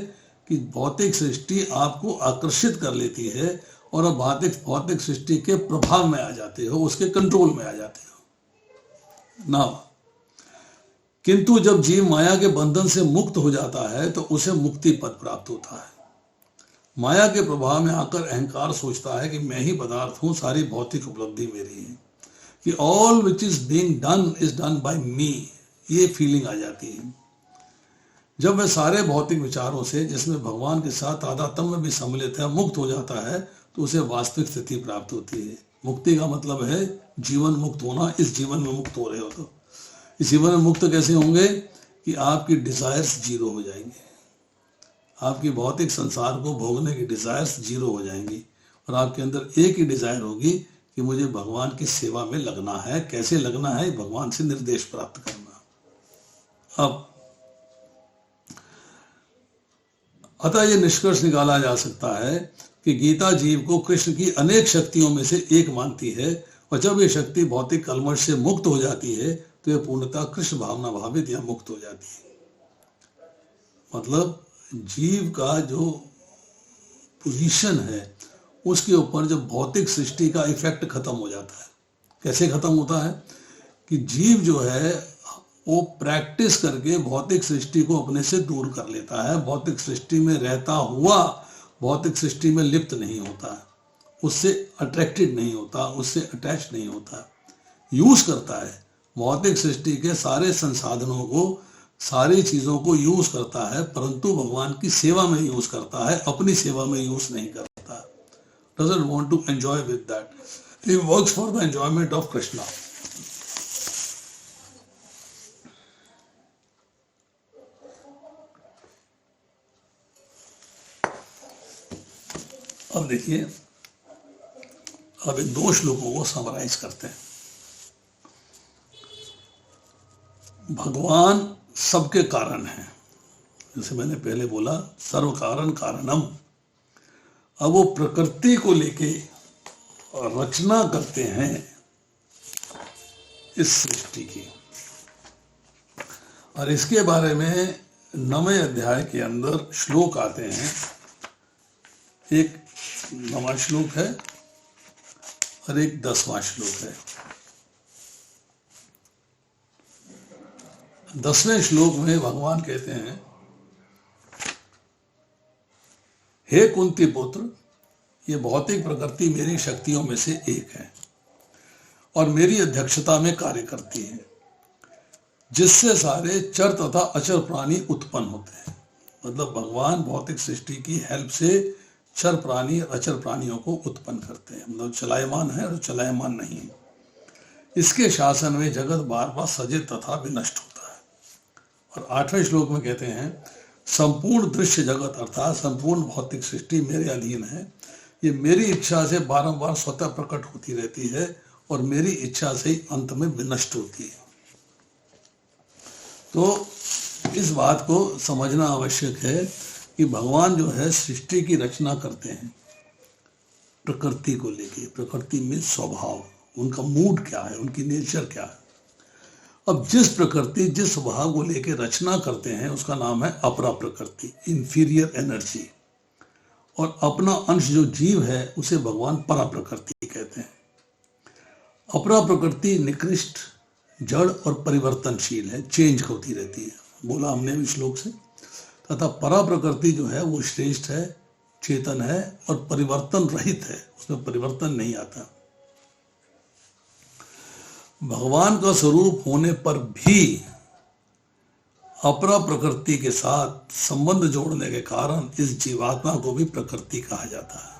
[SPEAKER 1] कि भौतिक सृष्टि आपको आकर्षित कर लेती है और अब भौतिक सृष्टि के प्रभाव में आ जाते हो, उसके कंट्रोल में आ जाते हो ना। किंतु जब जीव माया के बंधन से मुक्त हो जाता है तो उसे मुक्ति पद प्राप्त होता है। माया के प्रभाव में आकर अहंकार सोचता है कि मैं ही पदार्थ हूं, सारी भौतिक उपलब्धि मेरी है, कि all which is being done is done by me, ये फीलिंग आ जाती है। जब वह सारे भौतिक विचारों से, जिसमें भगवान के साथ तादात्म्य भी सम्मिलित है, मुक्त हो जाता है तो उसे वास्तविक स्थिति प्राप्त होती है। मुक्ति का मतलब है जीवन मुक्त होना। इस जीवन में मुक्त हो रहे हो तो इस जीवन में मुक्त कैसे होंगे कि आपकी डिजायर्स जीरो हो जाएंगे, आपकी भौतिक संसार को भोगने की डिजायर्स जीरो हो जाएंगी, और आपके अंदर एक ही डिजायर होगी कि मुझे भगवान की सेवा में लगना है। कैसे लगना है? भगवान से निर्देश प्राप्त करना। अब अतः यह निष्कर्ष निकाला जा सकता है कि गीता जीव को कृष्ण की अनेक शक्तियों में से एक मानती है, और जब यह शक्ति भौतिक कलमश से मुक्त हो जाती है तो यह पूर्णतः कृष्ण भावना भावित या मुक्त हो जाती है। मतलब जीव का जो पोजीशन है उसके ऊपर जब भौतिक सृष्टि का इफेक्ट खत्म हो जाता है। कैसे खत्म होता है कि जीव जो है वो प्रैक्टिस करके भौतिक सृष्टि को अपने से दूर कर लेता है। भौतिक सृष्टि में रहता हुआ भौतिक सृष्टि में लिप्त नहीं होता, उससे अट्रैक्टेड नहीं होता, उससे अटैच नहीं होता, यूज करता है भौतिक सृष्टि के सारे संसाधनों को, सारी चीजों को यूज करता है, परंतु भगवान की सेवा में यूज करता है, अपनी सेवा में यूज नहीं करता। Doesn't want to enjoy with that. He works for the enjoyment of Krishna. अब देखिए, अब इन दो श्लोकों को समराइज करते हैं। भगवान सबके कारण है, जैसे मैंने पहले बोला, सर्व कारण कारणम। अब वो प्रकृति को लेके रचना करते हैं इस सृष्टि की, और इसके बारे में 9वें अध्याय के अंदर श्लोक आते हैं। एक 9वां श्लोक है और एक 10वां श्लोक है। 10वें श्लोक में भगवान कहते हैं, हे कुंती पुत्र, ये भौतिक प्रकृति मेरी शक्तियों में से एक है और मेरी अध्यक्षता में कार्य करती है, जिससे सारे चर तथा अचर प्राणी उत्पन्न होते हैं। मतलब भगवान भौतिक सृष्टि की हेल्प से चर प्राणी और अचर प्राणियों को उत्पन्न करते हैं। मतलब चलायमान है और चलायमान नहीं है। इसके शासन में जगत बार बार सजित तथा विनष्ट होता है। और 8वें श्लोक में कहते हैं, संपूर्ण दृश्य जगत अर्थात संपूर्ण भौतिक सृष्टि मेरे अधीन है। ये मेरी इच्छा से बारंबार स्वतः प्रकट होती रहती है और मेरी इच्छा से ही अंत में विनष्ट होती है। तो इस बात को समझना आवश्यक है कि भगवान जो है सृष्टि की रचना करते हैं प्रकृति को लेके। प्रकृति में स्वभाव, उनका मूड क्या है, उनकी नेचर क्या है। अब जिस प्रकृति जिस स्वभाव को लेके रचना करते हैं उसका नाम है अपरा प्रकृति, इंफीरियर एनर्जी। और अपना अंश जो जीव है उसे भगवान परा प्रकृति कहते हैं। अपरा प्रकृति निकृष्ट, जड़ और परिवर्तनशील है, चेंज होती रहती है, बोला हमने भी श्लोक से। तथा परा प्रकृति जो है वो श्रेष्ठ है, चेतन है और परिवर्तन रहित है, उसमें परिवर्तन नहीं आता। भगवान का स्वरूप होने पर भी अपरा प्रकृति के साथ संबंध जोड़ने के कारण इस जीवात्मा को भी प्रकृति कहा जाता है।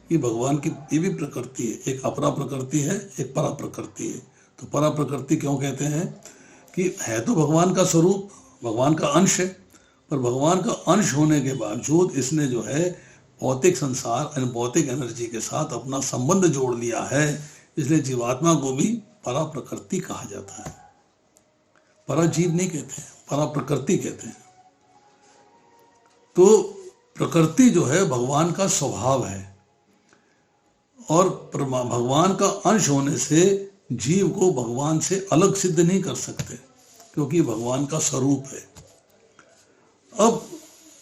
[SPEAKER 1] ये भगवान की ये भी प्रकृति है, एक अपरा प्रकृति है, एक परा प्रकृति है। तो परा प्रकृति क्यों कहते हैं कि है तो भगवान का स्वरूप, भगवान का अंश है, पर भगवान का अंश होने के बावजूद इसने जो है भौतिक संसार यानी भौतिक एनर्जी के साथ अपना संबंध जोड़ लिया है, इसलिए जीवात्मा को भी परा प्रकृति कहा जाता है। परा जीव नहीं कहते हैं, परा प्रकृति कहते हैं। तो प्रकृति जो है भगवान का स्वभाव है और भगवान का अंश होने से जीव को भगवान से अलग सिद्ध नहीं कर सकते, क्योंकि भगवान का स्वरूप है। अब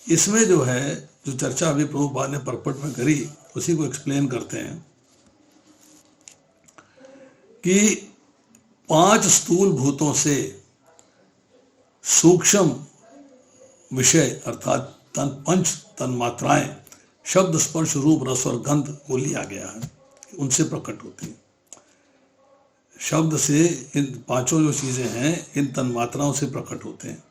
[SPEAKER 1] इसमें जो है जो चर्चा अभी प्रभुपाद ने परपट में करी उसी को एक्सप्लेन करते हैं कि 5 स्थूल भूतों से सूक्ष्म विषय अर्थात पंच तन्मात्राएं शब्द, स्पर्श, रूप, रस और गंध को लिया गया है, उनसे प्रकट होती है। शब्द से इन 5 जो चीजें हैं इन तन्मात्राओं से प्रकट होते हैं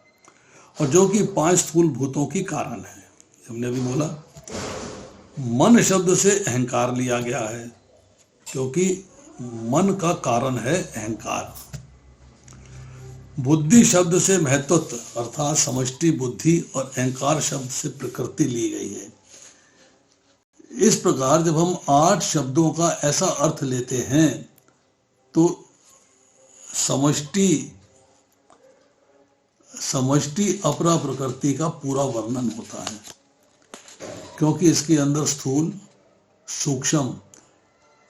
[SPEAKER 1] और जो कि 5 स्थूल भूतों की कारण है। हमने अभी बोला मन शब्द से अहंकार लिया गया है, क्योंकि मन का कारण है अहंकार। बुद्धि शब्द से महत्वत्व अर्थात समष्टि बुद्धि और अहंकार शब्द से प्रकृति ली गई है। इस प्रकार जब हम 8 शब्दों का ऐसा अर्थ लेते हैं तो समष्टि अपरा प्रकृति का पूरा वर्णन होता है, क्योंकि इसके अंदर स्थूल, सूक्ष्म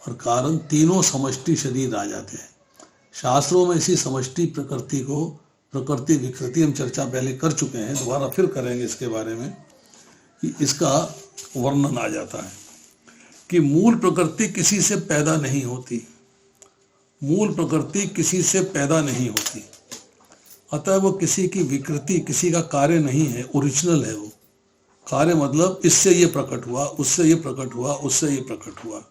[SPEAKER 1] और कारण तीनों समष्टि शरीर आ जाते हैं। शास्त्रों में इसी समष्टि प्रकृति को प्रकृति विकृति हम चर्चा पहले कर चुके हैं, दोबारा फिर करेंगे इसके बारे में कि इसका वर्णन आ जाता है कि मूल प्रकृति किसी से पैदा नहीं होती। मूल प्रकृति किसी से पैदा नहीं होती, अतः वो किसी की विकृति, किसी का कार्य नहीं है, ओरिजिनल है। वो कार्य मतलब इससे ये प्रकट हुआ, उससे ये प्रकट हुआ, उससे ये प्रकट हुआ।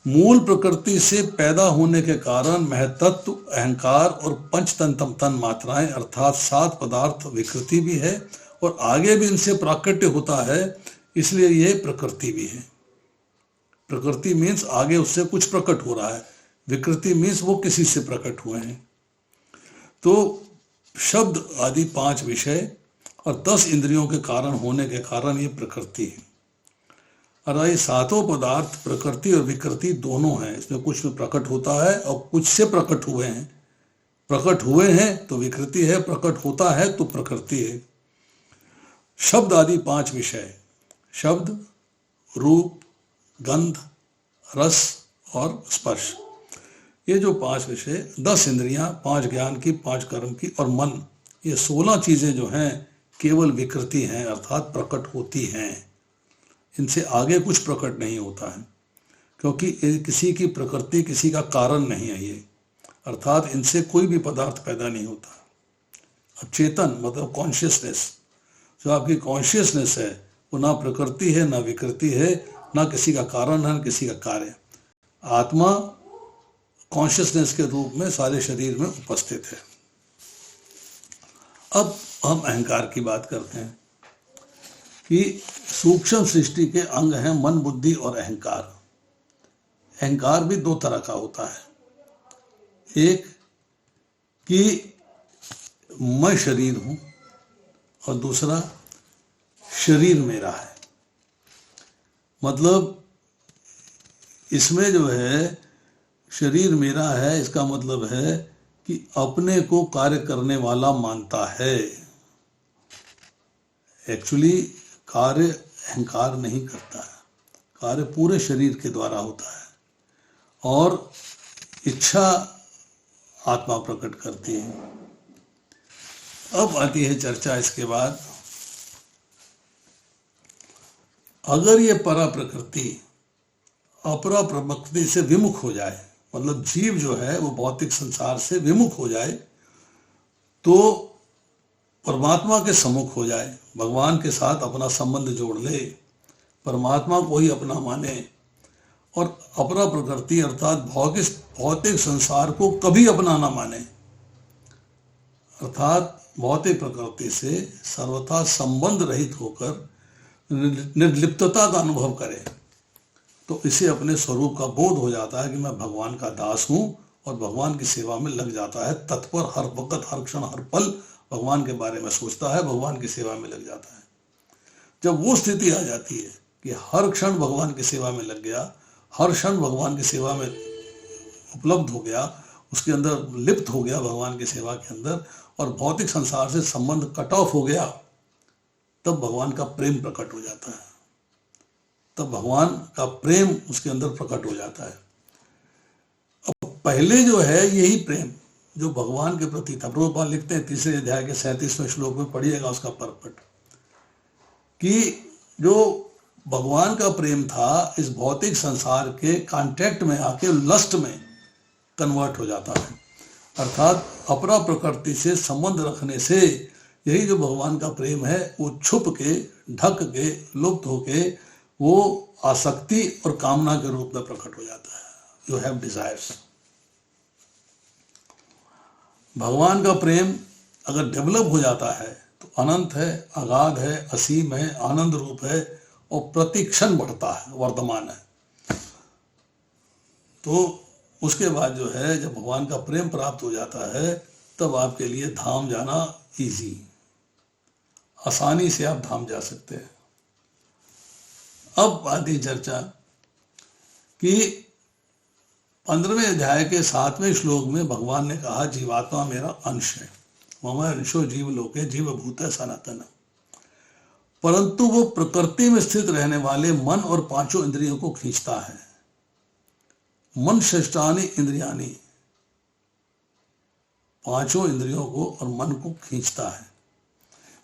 [SPEAKER 1] मूल प्रकृति से पैदा होने के कारण महतत्व, अहंकार और पंच तन मात्राएं अर्थात 7 पदार्थ विकृति भी है और आगे भी इनसे प्राकट्य होता है, इसलिए ये प्रकृति भी है। प्रकृति मीन्स आगे उससे कुछ प्रकट हो रहा है, विकृति मीन्स वो किसी से प्रकट हुए हैं। तो शब्द आदि 5 विषय और 10 इंद्रियों के कारण होने के कारण ये प्रकृति है। और ये 7 पदार्थ प्रकृति और विकृति दोनों हैं, इसमें कुछ में प्रकट होता है और कुछ से प्रकट हुए हैं। प्रकट हुए हैं तो विकृति है, प्रकट होता है तो प्रकृति है। शब्द आदि 5 विषय, शब्द, रूप, गंध, रस और स्पर्श, ये जो 5 विषय, 10 इंद्रियां, 5 ज्ञान की, 5 कर्म की और मन ये 16 चीजें जो हैं केवल विकृति हैं, अर्थात प्रकट होती हैं, इनसे आगे कुछ प्रकट नहीं होता है, क्योंकि किसी की प्रकृति किसी का कारण नहीं है ये, अर्थात इनसे कोई भी पदार्थ पैदा नहीं होता। अब चेतन मतलब कॉन्शियसनेस, जो आपकी कॉन्शियसनेस है वो ना प्रकृति है ना विकृति है, ना किसी का कारण है ना किसी का कार्य। आत्मा कॉन्शियसनेस के रूप में सारे शरीर में उपस्थित है। अब हम अहंकार की बात करते हैं कि सूक्ष्म सृष्टि के अंग हैं मन, बुद्धि और अहंकार। अहंकार भी दो तरह का होता है, एक कि मैं शरीर हूं और दूसरा शरीर मेरा है। मतलब इसमें जो है शरीर मेरा है, इसका मतलब है कि अपने को कार्य करने वाला मानता है। एक्चुअली कार्य अहंकार नहीं करता है, कार्य पूरे शरीर के द्वारा होता है और इच्छा आत्मा प्रकट करती है। अब आती है चर्चा इसके बाद, अगर ये परा प्रकृति अपरा प्रकृति से विमुख हो जाए, मतलब जीव जो है वो भौतिक संसार से विमुख हो जाए, तो परमात्मा के सम्मुख हो जाए, भगवान के साथ अपना संबंध जोड़ ले, परमात्मा को ही अपना माने और अपरा प्रकृति अर्थात भौतिक संसार को कभी अपना ना माने, अर्थात भौतिक प्रकृति से सर्वथा संबंध रहित होकर निर्लिप्तता का अनुभव करे, तो इसे अपने स्वरूप का बोध हो जाता है कि मैं भगवान का दास हूं और भगवान की सेवा में लग जाता है। तत्पर हर वक्त हर क्षण हर पल भगवान के बारे में सोचता है, भगवान की सेवा में लग जाता है। जब वो स्थिति आ जाती है कि हर क्षण भगवान की सेवा में लग गया, हर क्षण भगवान की सेवा में उपलब्ध हो गया, उसके अंदर लिप्त हो गया भगवान की सेवा के अंदर और भौतिक संसार से संबंध कट ऑफ हो गया, तब भगवान का प्रेम प्रकट हो जाता है, तब भगवान का प्रेम उसके अंदर प्रकट हो जाता है। अब पहले जो है यही प्रेम जो भगवान के प्रति था, प्रभुपाद लिखते हैं 3 अध्याय के 37वें श्लोक में, पढ़िएगा उसका परपट, कि जो भगवान का प्रेम था इस भौतिक संसार के कांटेक्ट में आके लस्ट में कन्वर्ट हो जाता है, अर्थात अपरा प्रकृति से संबंध रखने से यही जो भगवान का प्रेम है वो छुप के, ढक के, लुप्त होके वो आसक्ति और कामना के रूप में प्रकट हो जाता है। You have desires. भगवान का प्रेम अगर डेवलप हो जाता है तो अनंत है, अगाध है, असीम है, आनंद रूप है और प्रतिक्षण बढ़ता है, वर्तमान है। तो उसके बाद जो है जब भगवान का प्रेम प्राप्त हो जाता है तब आपके लिए धाम जाना इजी, आसानी से आप धाम जा सकते हैं। अब आती चर्चा कि 15वें अध्याय के 7वें श्लोक में भगवान ने कहा जीवात्मा मेरा अंश है, मम अंशो जीव लोके जीव भूत सनातन, परंतु वो प्रकृति में स्थित रहने वाले मन और 5 इंद्रियों को खींचता है। मन षष्ठानि इंद्रियानि, 5 इंद्रियों को और मन को खींचता है।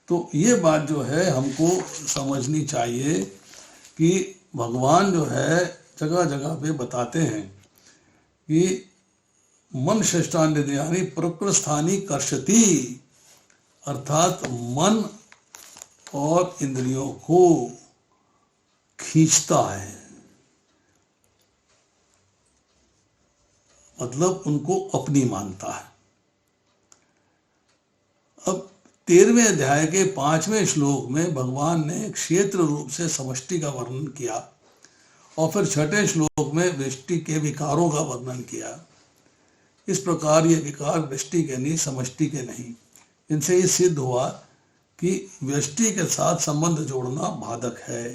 [SPEAKER 1] तो ये बात जो है हमको समझनी चाहिए कि भगवान जो है जगह जगह पे बताते हैं कि मन षष्ठानि इंद्रियानि प्रकृष्ठानि कर्षति, अर्थात मन और इंद्रियों को खींचता है, मतलब उनको अपनी मानता है। अब 13वें अध्याय के 5वें श्लोक में भगवान ने क्षेत्र रूप से समष्टि का वर्णन किया और फिर 6ठे श्लोक में व्यष्टि के विकारों का वर्णन किया। इस प्रकार ये विकार व्यष्टि के नहीं, समष्टि के नहीं। इनसे ये सिद्ध हुआ कि व्यष्टि के साथ संबंध जोड़ना बाधक है,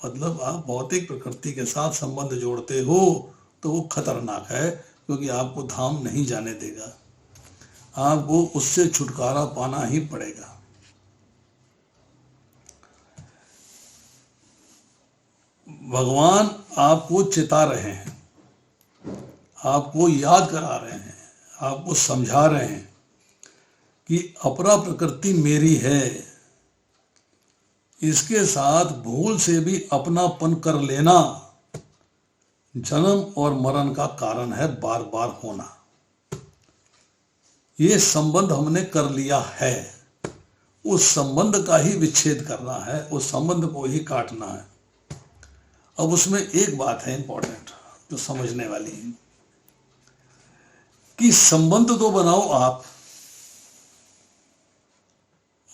[SPEAKER 1] मतलब आप भौतिक प्रकृति के साथ संबंध जोड़ते हो तो वो खतरनाक है, क्योंकि आपको धाम नहीं जाने देगा, आपको उससे छुटकारा पाना ही पड़ेगा। भगवान आपको चिता रहे हैं, आपको याद करा रहे हैं, आपको समझा रहे हैं कि अपरा प्रकृति मेरी है, इसके साथ भूल से भी अपनापन कर लेना जन्म और मरण का कारण है, बार बार होना। ये संबंध हमने कर लिया है, उस संबंध का ही विच्छेद करना है, उस संबंध को ही काटना है। अब उसमें एक बात है इंपॉर्टेंट जो समझने वाली है कि संबंध तो बनाओ आप,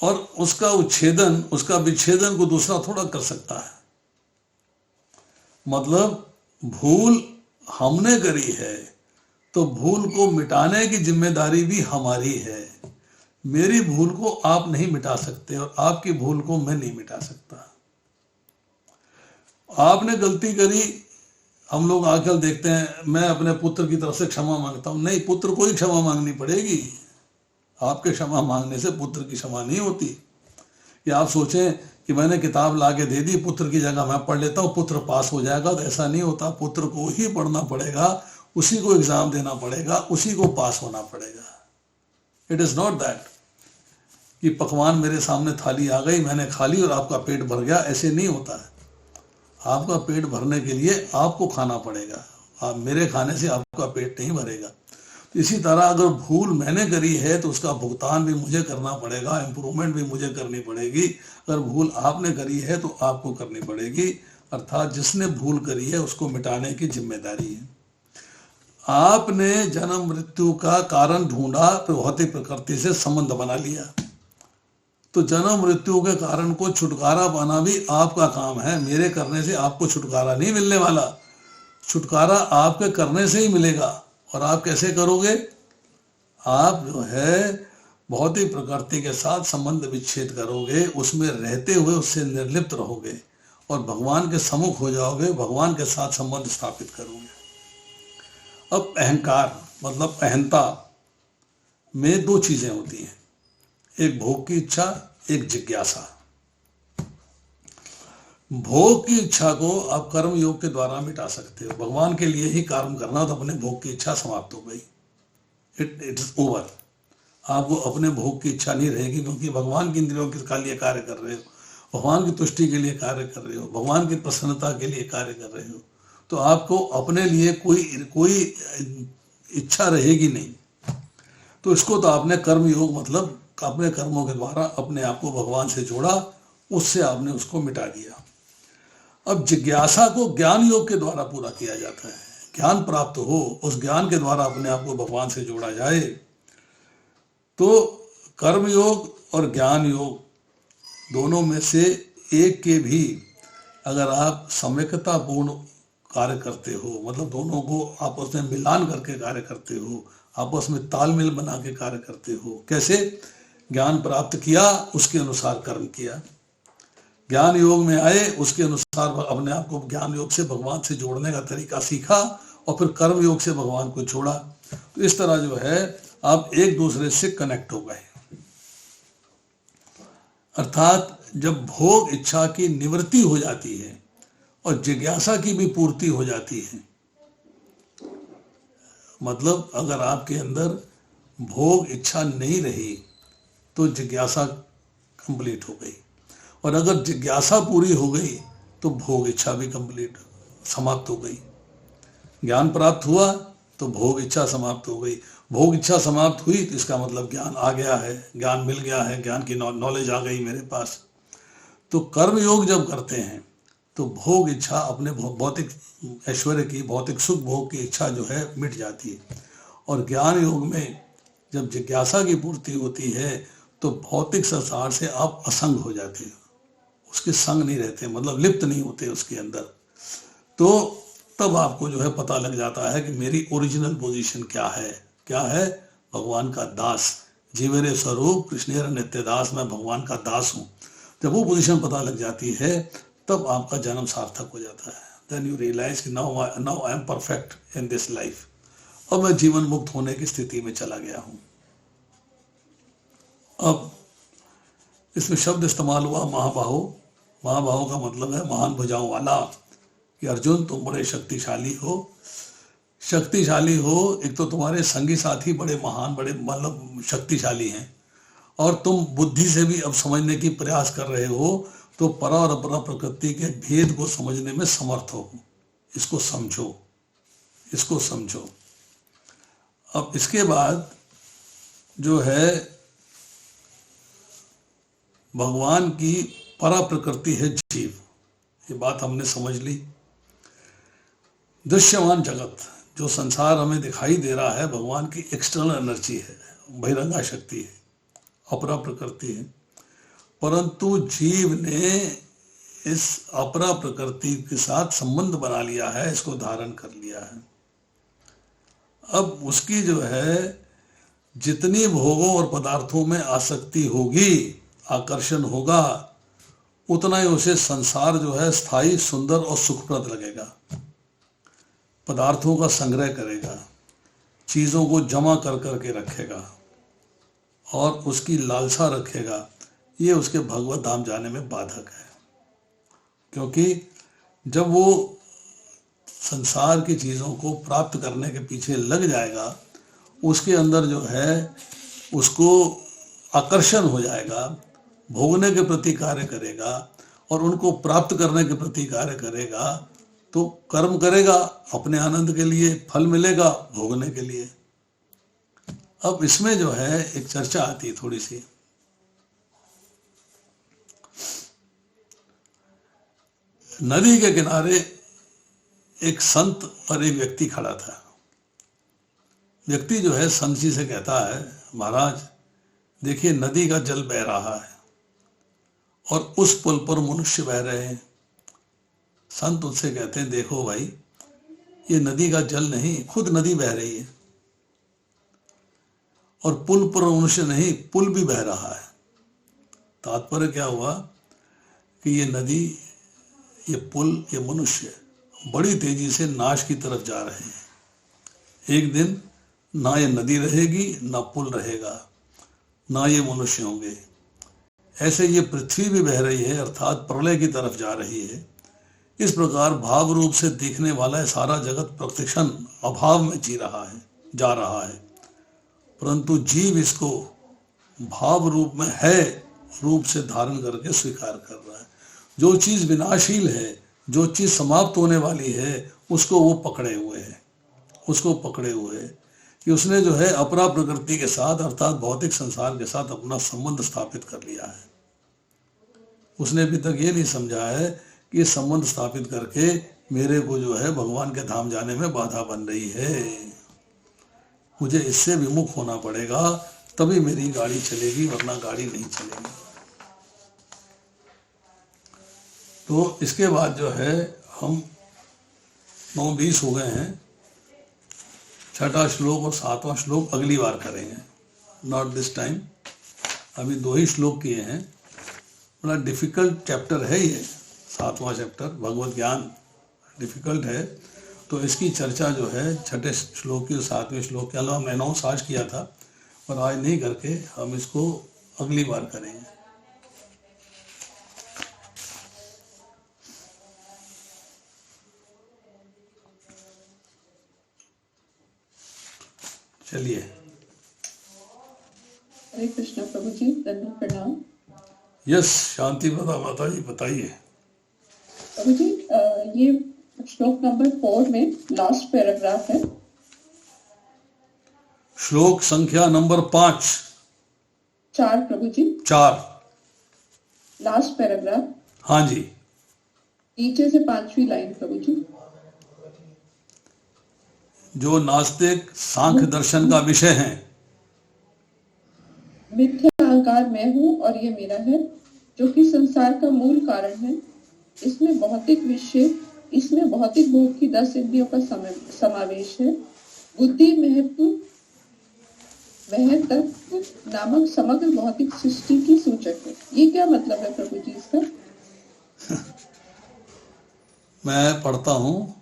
[SPEAKER 1] और उसका उच्छेदन, उसका विच्छेदन को दूसरा थोड़ा कर सकता है। मतलब भूल हमने करी है तो भूल को मिटाने की जिम्मेदारी भी हमारी है। मेरी भूल को आप नहीं मिटा सकते और आपकी भूल को मैं नहीं मिटा सकता। आपने गलती करी, हम लोग आजकल देखते हैं मैं अपने पुत्र की तरफ से क्षमा मांगता हूं, नहीं, पुत्र को ही क्षमा मांगनी पड़ेगी। आपके क्षमा मांगने से पुत्र की क्षमा नहीं होती। या आप सोचें कि मैंने किताब ला के दे दी, पुत्र की जगह मैं पढ़ लेता हूं, पुत्र पास हो जाएगा, तो ऐसा नहीं होता। पुत्र को ही पढ़ना पड़ेगा, उसी को एग्जाम देना पड़ेगा, उसी को पास होना पड़ेगा। इट इज नॉट दैट कि पकवान मेरे सामने थाली आ गई, मैंने खा ली और आपका पेट भर गया, ऐसे नहीं होता है। आपका पेट भरने के लिए आपको खाना पड़ेगा, आप मेरे खाने से आपका पेट नहीं भरेगा। तो इसी तरह अगर भूल मैंने करी है तो उसका भुगतान भी मुझे करना पड़ेगा, इम्प्रूवमेंट भी मुझे करनी पड़ेगी। अगर भूल आपने करी है तो आपको करनी पड़ेगी, अर्थात जिसने भूल करी है उसको मिटाने की जिम्मेदारी है। आपने जन्म मृत्यु का कारण ढूंढा तो भौतिक प्रकृति से संबंध बना लिया, तो जन्म मृत्यु के कारण को छुटकारा पाना भी आपका काम है। मेरे करने से आपको छुटकारा नहीं मिलने वाला, छुटकारा आपके करने से ही मिलेगा। और आप कैसे करोगे? आप जो है भौतिक प्रकृति के साथ संबंध विच्छेद करोगे, उसमें रहते हुए उससे निर्लिप्त रहोगे और भगवान के सम्मुख हो जाओगे, भगवान के साथ संबंध स्थापित करोगे। अब अहंकार मतलब अहंता में दो चीजें होती हैं, एक भोग की इच्छा, एक जिज्ञासा। भोग की इच्छा को आप कर्म योग के द्वारा मिटा सकते हो। भगवान के लिए ही कर्म करना तो अपने भोग की इच्छा समाप्त हो गई, इट इज ओवर। आपको अपने भोग की इच्छा नहीं रहेगी, क्योंकि भगवान की इंद्रियों के लिए कार्य कर रहे हो, भगवान की तुष्टि के लिए कार्य कर रहे हो, भगवान की प्रसन्नता के लिए कार्य कर रहे हो, तो आपको अपने लिए कोई इच्छा रहेगी नहीं। तो इसको तो आपने कर्म योग मतलब अपने कर्मों के द्वारा अपने आप को भगवान से जोड़ा, उससे आपने उसको मिटा दिया। अब जिज्ञासा को ज्ञान योग के द्वारा पूरा किया जाता है। ज्ञान प्राप्त हो, उस ज्ञान के द्वारा अपने आप को भगवान से जोड़ा जाए। तो कर्म योग और ज्ञान योग दोनों में से एक के भी अगर आप सम्यकता पूर्ण कार्य करते हो, मतलब दोनों को आपस में मिलान करके कार्य करते हो, आपस में तालमेल बना के कार्य करते हो। कैसे? ज्ञान प्राप्त किया, उसके अनुसार कर्म किया, ज्ञान योग में आए, उसके अनुसार अपने आप को ज्ञान योग से भगवान से जोड़ने का तरीका सीखा और फिर कर्म योग से भगवान को छोड़ा। तो इस तरह जो है आप एक दूसरे से कनेक्ट हो गए। अर्थात जब भोग इच्छा की निवृत्ति हो जाती है और जिज्ञासा की भी पूर्ति हो जाती है, मतलब अगर आपके अंदर भोग इच्छा नहीं रही तो जिज्ञासा कंप्लीट हो गई, और अगर जिज्ञासा पूरी हो गई तो भोग इच्छा भी कंप्लीट समाप्त हो गई। ज्ञान प्राप्त हुआ तो भोग इच्छा समाप्त हो गई, भोग इच्छा समाप्त हुई तो इसका मतलब ज्ञान आ गया है, ज्ञान मिल गया है, ज्ञान की नॉलेज आ गई मेरे पास। तो कर्म योग जब करते हैं तो भोग इच्छा, अपने भौतिक ऐश्वर्य की, भौतिक सुख भोग की इच्छा जो है मिट जाती है। और ज्ञान योग में जब जिज्ञासा की पूर्ति होती है तो भौतिक संसार से आप असंग हो जाते हो, उसके संग नहीं रहते, मतलब लिप्त नहीं होते उसके अंदर। तो तब आपको जो है पता लग जाता है कि मेरी ओरिजिनल पोजीशन क्या है। क्या है? भगवान का दास, जीवेरे स्वरूप कृष्णेर नित्य दास, मैं भगवान का दास हूँ। जब वो पोजीशन पता लग जाती है तब आपका जन्म सार्थक हो जाता है। देन यू रियलाइज कि now I am perfect in this life, और मैं जीवन मुक्त होने की स्थिति में चला गया हूँ। अब इसमें शब्द इस्तेमाल हुआ महाबाहो। महाबाहो का मतलब है महान भुजाओं वाला, कि अर्जुन तुम बड़े शक्तिशाली हो। शक्तिशाली हो, एक तो तुम्हारे संगी साथी बड़े महान, बड़े मतलब शक्तिशाली हैं, और तुम बुद्धि से भी अब समझने की प्रयास कर रहे हो, तो परा और अपरा प्रकृति के भेद को समझने में समर्थ हो। इसको समझो, इसको समझो। अब इसके बाद जो है भगवान की परा प्रकृति है जीव, ये बात हमने समझ ली। दृश्यमान जगत जो संसार हमें दिखाई दे रहा है भगवान की एक्सटर्नल एनर्जी है, बहिरंगा शक्ति है, अपरा प्रकृति है। परंतु जीव ने इस अपरा प्रकृति के साथ संबंध बना लिया है, इसको धारण कर लिया है। अब उसकी जो है जितनी भोगों और पदार्थों में आसक्ति होगी, आकर्षण होगा, उतना ही उसे संसार जो है स्थायी, सुंदर और सुखप्रद लगेगा। पदार्थों का संग्रह करेगा, चीजों को जमा कर करके रखेगा और उसकी लालसा रखेगा। ये उसके भगवत धाम जाने में बाधक है, क्योंकि जब वो संसार की चीजों को प्राप्त करने के पीछे लग जाएगा, उसके अंदर जो है उसको आकर्षण हो जाएगा, भोगने के प्रति कार्य करेगा और उनको प्राप्त करने के प्रति कार्य करेगा, तो कर्म करेगा अपने आनंद के लिए, फल मिलेगा भोगने के लिए। अब इसमें जो है एक चर्चा आती है थोड़ी सी। नदी के किनारे एक संत और एक व्यक्ति खड़ा था। व्यक्ति जो है संत जी से कहता है, महाराज देखिए नदी का जल बह रहा है और उस पुल पर मनुष्य बह रहे हैं। संत उससे कहते हैं, देखो भाई ये नदी का जल नहीं, खुद नदी बह रही है और पुल पर मनुष्य नहीं, पुल भी बह रहा है। तात्पर्य क्या हुआ कि ये नदी, ये पुल, ये मनुष्य बड़ी तेजी से नाश की तरफ जा रहे हैं। एक दिन ना ये नदी रहेगी, ना पुल रहेगा, ना ये मनुष्य होंगे। ऐसे ये पृथ्वी भी बह रही है, अर्थात प्रलय की तरफ जा रही है। इस प्रकार भाव रूप से दिखने वाला सारा जगत प्रत्यक्षण अभाव में जा रहा है, परंतु जीव इसको भाव रूप में है रूप से धारण करके स्वीकार कर रहा है। जो चीज विनाशील है, जो चीज समाप्त होने वाली है, उसको वो पकड़े हुए है, उसको पकड़े हुए है कि उसने जो है अपरा प्रकृति के साथ अर्थात भौतिक संसार के साथ अपना संबंध स्थापित कर लिया है। उसने अभी तक ये नहीं समझा है कि ये संबंध स्थापित करके मेरे को जो है भगवान के धाम जाने में बाधा बन रही है। मुझे इससे विमुख होना पड़ेगा, तभी मेरी गाड़ी चलेगी, वरना गाड़ी नहीं चलेगी। तो इसके बाद जो है हम 9-20 हो गए हैं। 6वां श्लोक और 7वां श्लोक अगली बार करेंगे, नॉट दिस टाइम। अभी 2 ही श्लोक किए हैं। बड़ा डिफिकल्ट चैप्टर है ये 7वां चैप्टर, भगवत ज्ञान डिफिकल्ट है। तो इसकी चर्चा जो है 6ठे श्लोक की और 7वें श्लोक के अलावा मैं अनाउंस आज किया था, पर आज नहीं करके हम इसको अगली बार करेंगे। चलिए।
[SPEAKER 4] हरे कृष्णा प्रभु जी, दंडवत प्रणाम।
[SPEAKER 1] यस, शांति प्रदा माता जी बताइए।
[SPEAKER 4] प्रभु जी, ये श्लोक नंबर 4 में लास्ट पैराग्राफ है।
[SPEAKER 1] श्लोक संख्या नंबर 5।
[SPEAKER 4] 4 प्रभु जी,
[SPEAKER 1] 4
[SPEAKER 4] लास्ट पैराग्राफ।
[SPEAKER 1] हाँ जी।
[SPEAKER 4] नीचे से 5वीं लाइन प्रभु जी।
[SPEAKER 1] जो नास्तिक सांख्य दर्शन का विषय है।
[SPEAKER 4] मिथ्या अहंकार मैं हूँ और ये मेरा है, जो कि संसार का मूल कारण है। इसमें भौतिक विषय, इसमें भौतिक भोग की 10 इंद्रियों का समावेश है। बुद्धि महत्व नामक समग्र भौतिक सृष्टि की सूचक है। ये क्या मतलब है प्रभु जी इसका?
[SPEAKER 1] मैं पढ़ता हूँ,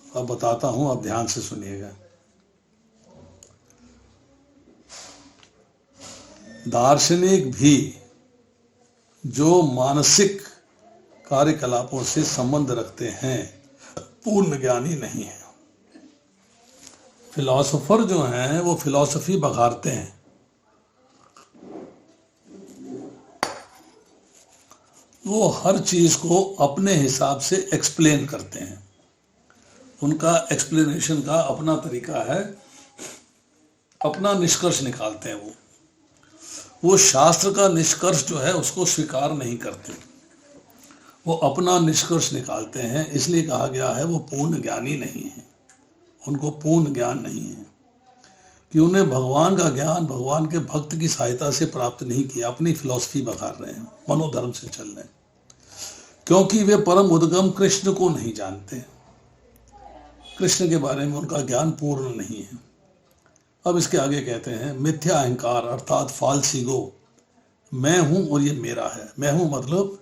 [SPEAKER 1] अब बताता हूं, आप ध्यान से सुनिएगा। दार्शनिक भी जो मानसिक कार्यकलापों से संबंध रखते हैं पूर्ण ज्ञानी नहीं है। फिलॉसफर जो हैं वो फिलॉसफी बघारते हैं, वो हर चीज को अपने हिसाब से एक्सप्लेन करते हैं। उनका एक्सप्लेनेशन का अपना तरीका है, अपना निष्कर्ष निकालते हैं। वो शास्त्र का निष्कर्ष जो है उसको स्वीकार नहीं करते, वो अपना निष्कर्ष निकालते हैं। इसलिए कहा गया है वो पूर्ण ज्ञानी नहीं है, उनको पूर्ण ज्ञान नहीं है, कि उन्हें भगवान का ज्ञान भगवान के भक्त की सहायता से प्राप्त नहीं किया। अपनी फिलॉसफी बखार रहे हैं, मनोधर्म से चल रहे हैं, क्योंकि वे परम उद्गम कृष्ण को नहीं जानते। कृष्ण के बारे में उनका ज्ञान पूर्ण नहीं है। अब इसके आगे कहते हैं मिथ्या अहंकार अर्थात फॉल्स ईगो, मैं हूं और ये मेरा है। मैं हूं मतलब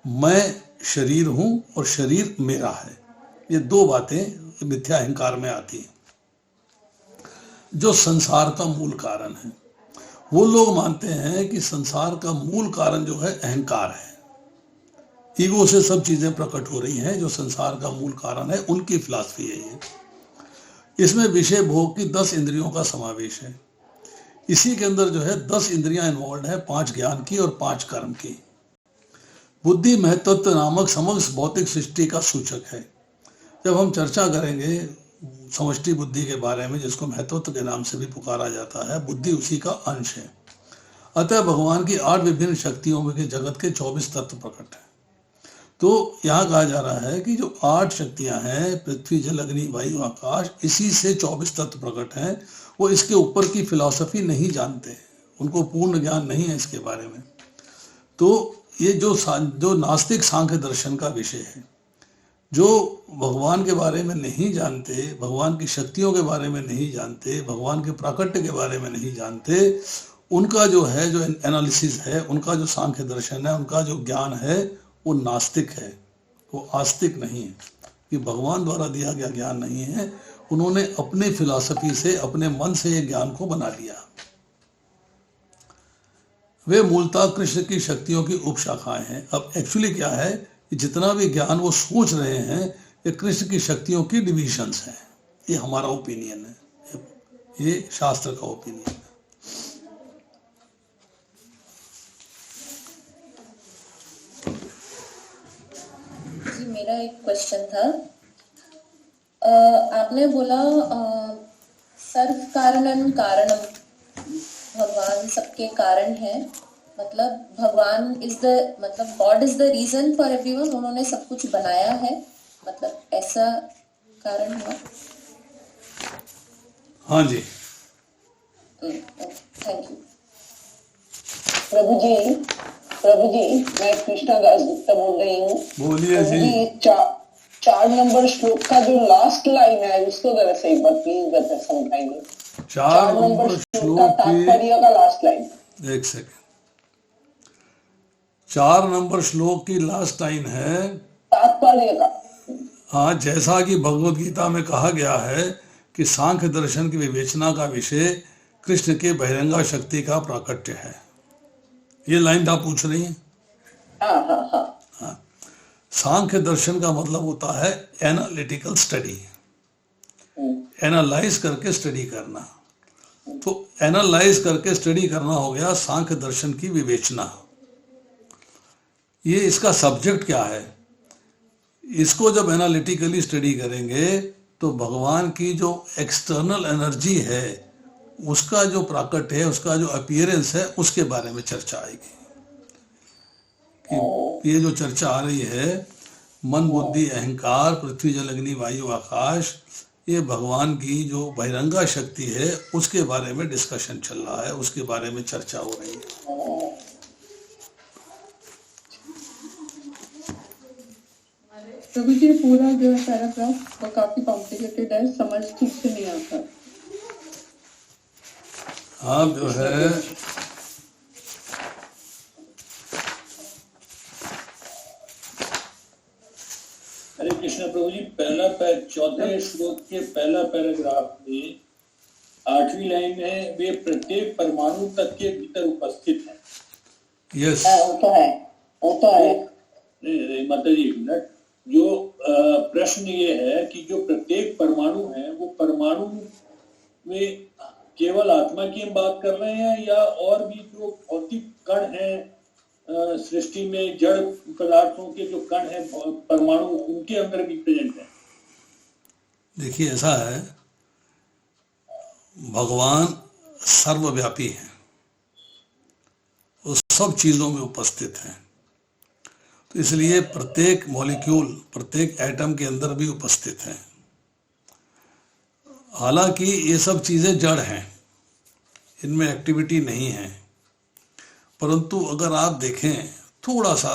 [SPEAKER 1] मैं शरीर हूं और शरीर मेरा है। ये दो बातें मिथ्या अहंकार में आती हैं, जो संसार का मूल कारण है। वो लोग मानते हैं कि संसार का मूल कारण जो है अहंकार है, ईगो से सब चीजें प्रकट हो रही हैं, जो संसार का मूल कारण है। उनकी फिलॉसफी है ये। इसमें विषय भोग की 10 इंद्रियों का समावेश है। इसी के अंदर जो है 10 इंद्रियां इन्वॉल्व है, 5 ज्ञान की और 5 कर्म की। बुद्धि महत्त्व नामक समग्र भौतिक सृष्टि का सूचक है। जब हम चर्चा करेंगे समष्टि बुद्धि के बारे में, जिसको महत्त्व के नाम से भी पुकारा जाता है, बुद्धि उसी का अंश है। अतः भगवान की 8 विभिन्न शक्तियों में जगत के 24 तत्व प्रकट है। तो यहाँ कहा जा रहा है कि जो 8 शक्तियां हैं, पृथ्वी जल अग्नि वायु आकाश, इसी से 24 तत्व प्रकट हैं। वो इसके ऊपर की फिलॉसफी नहीं जानते, उनको पूर्ण ज्ञान नहीं है इसके बारे में। तो ये जो नास्तिक सांख्य दर्शन का विषय है, जो भगवान के बारे में नहीं जानते, भगवान की शक्तियों के बारे में नहीं जानते, भगवान के प्राकट्य के बारे में नहीं जानते, उनका जो है जो एनालिसिस है, उनका जो सांख्य दर्शन है, उनका जो ज्ञान है, वो नास्तिक है, वो आस्तिक नहीं है। कि भगवान द्वारा दिया गया ज्ञान नहीं है, उन्होंने अपने फिलॉसफी से, अपने मन से ये ज्ञान को बना लिया। वे मूलतः कृष्ण की शक्तियों की उपशाखाएं हैं। अब एक्चुअली क्या है कि जितना भी ज्ञान वो सोच रहे हैं, ये कृष्ण की शक्तियों की डिविजन्स हैं। ये हमारा ओपिनियन है, ये शास्त्र का ओपिनियन है।
[SPEAKER 5] जी मेरा एक क्वेश्चन था। आपने बोला सर्व कारणं कारणम, भगवान सबके कारण है। मतलब भगवान इज द, मतलब God is the reason for everyone, उन्होंने सब कुछ बनाया है, मतलब ऐसा कारण हुआ।
[SPEAKER 1] हाँ जी,
[SPEAKER 5] थैंक यू।
[SPEAKER 2] प्रभु जी मैं कृष्णा दास गुप्ता बोल रही हूँ।
[SPEAKER 1] बोलिए जी।
[SPEAKER 2] 4 नंबर श्लोक का जो लास्ट लाइन है उसको जरा से एक बार प्लीज बता समझाएंगे।
[SPEAKER 1] 4 नंबर श्लोक
[SPEAKER 2] का तात्पर्य का लास्ट लाइन।
[SPEAKER 1] एक सेकंड, 4 नंबर श्लोक की लास्ट लाइन है
[SPEAKER 2] तात्पर्य का।
[SPEAKER 1] हाँ, जैसा कि भगवत गीता में कहा गया है कि सांख्य दर्शन की विवेचना का विषय कृष्ण के बहिरंगा शक्ति का प्राकट्य है। ये लाइन आप पूछ रही हैं? हाँ। सांख्य दर्शन का मतलब होता है एनालिटिकल स्टडी, एनालाइज करके स्टडी करना। तो एनालाइज करके स्टडी करना हो गया सांख्य दर्शन की विवेचना। ये इसका सब्जेक्ट क्या है? इसको जब एनालिटिकली स्टडी करेंगे तो भगवान की जो एक्सटर्नल एनर्जी है, उसका जो प्राकट है, उसका जो अपीयरेंस है, उसके बारे में चर्चा आएगी। कि ये जो चर्चा आ रही है मन बुद्धि अहंकार पृथ्वी जल अग्नि वायु आकाश, ये भगवान की जो बहिरंगा शक्ति है उसके बारे में डिस्कशन चल रहा है, उसके बारे में चर्चा हो रही है।
[SPEAKER 4] प्रभु जी पूरा जो है पैराग्राफ वो काफी कॉम्प्लिकेटेड है, समझ ठीक से नहीं आता।
[SPEAKER 1] हाँ जो है
[SPEAKER 6] हरे कृष्ण प्रभु जी, चौथे श्लोक के पहला पैराग्राफ में 8वीं लाइन में वे प्रत्येक परमाणु तक के भीतर उपस्थित है।
[SPEAKER 1] यस,
[SPEAKER 2] वो तो है।
[SPEAKER 6] माता जी एक मिनट, जो प्रश्न ये है कि जो प्रत्येक परमाणु है वो परमाणु में केवल आत्मा की हम बात कर रहे हैं या और भी जो भौतिक कण हैं सृष्टि में जड़ पदार्थों के जो कण है परमाणु उनके अंदर भी प्रेजेंट है?
[SPEAKER 1] देखिए ऐसा है, भगवान सर्वव्यापी है, वो सब चीजों में उपस्थित है, तो इसलिए प्रत्येक मॉलिक्यूल, प्रत्येक एटम के अंदर भी उपस्थित है। हालांकि ये सब चीजें जड़ हैं, इनमें एक्टिविटी नहीं है, परंतु अगर आप देखें थोड़ा सा,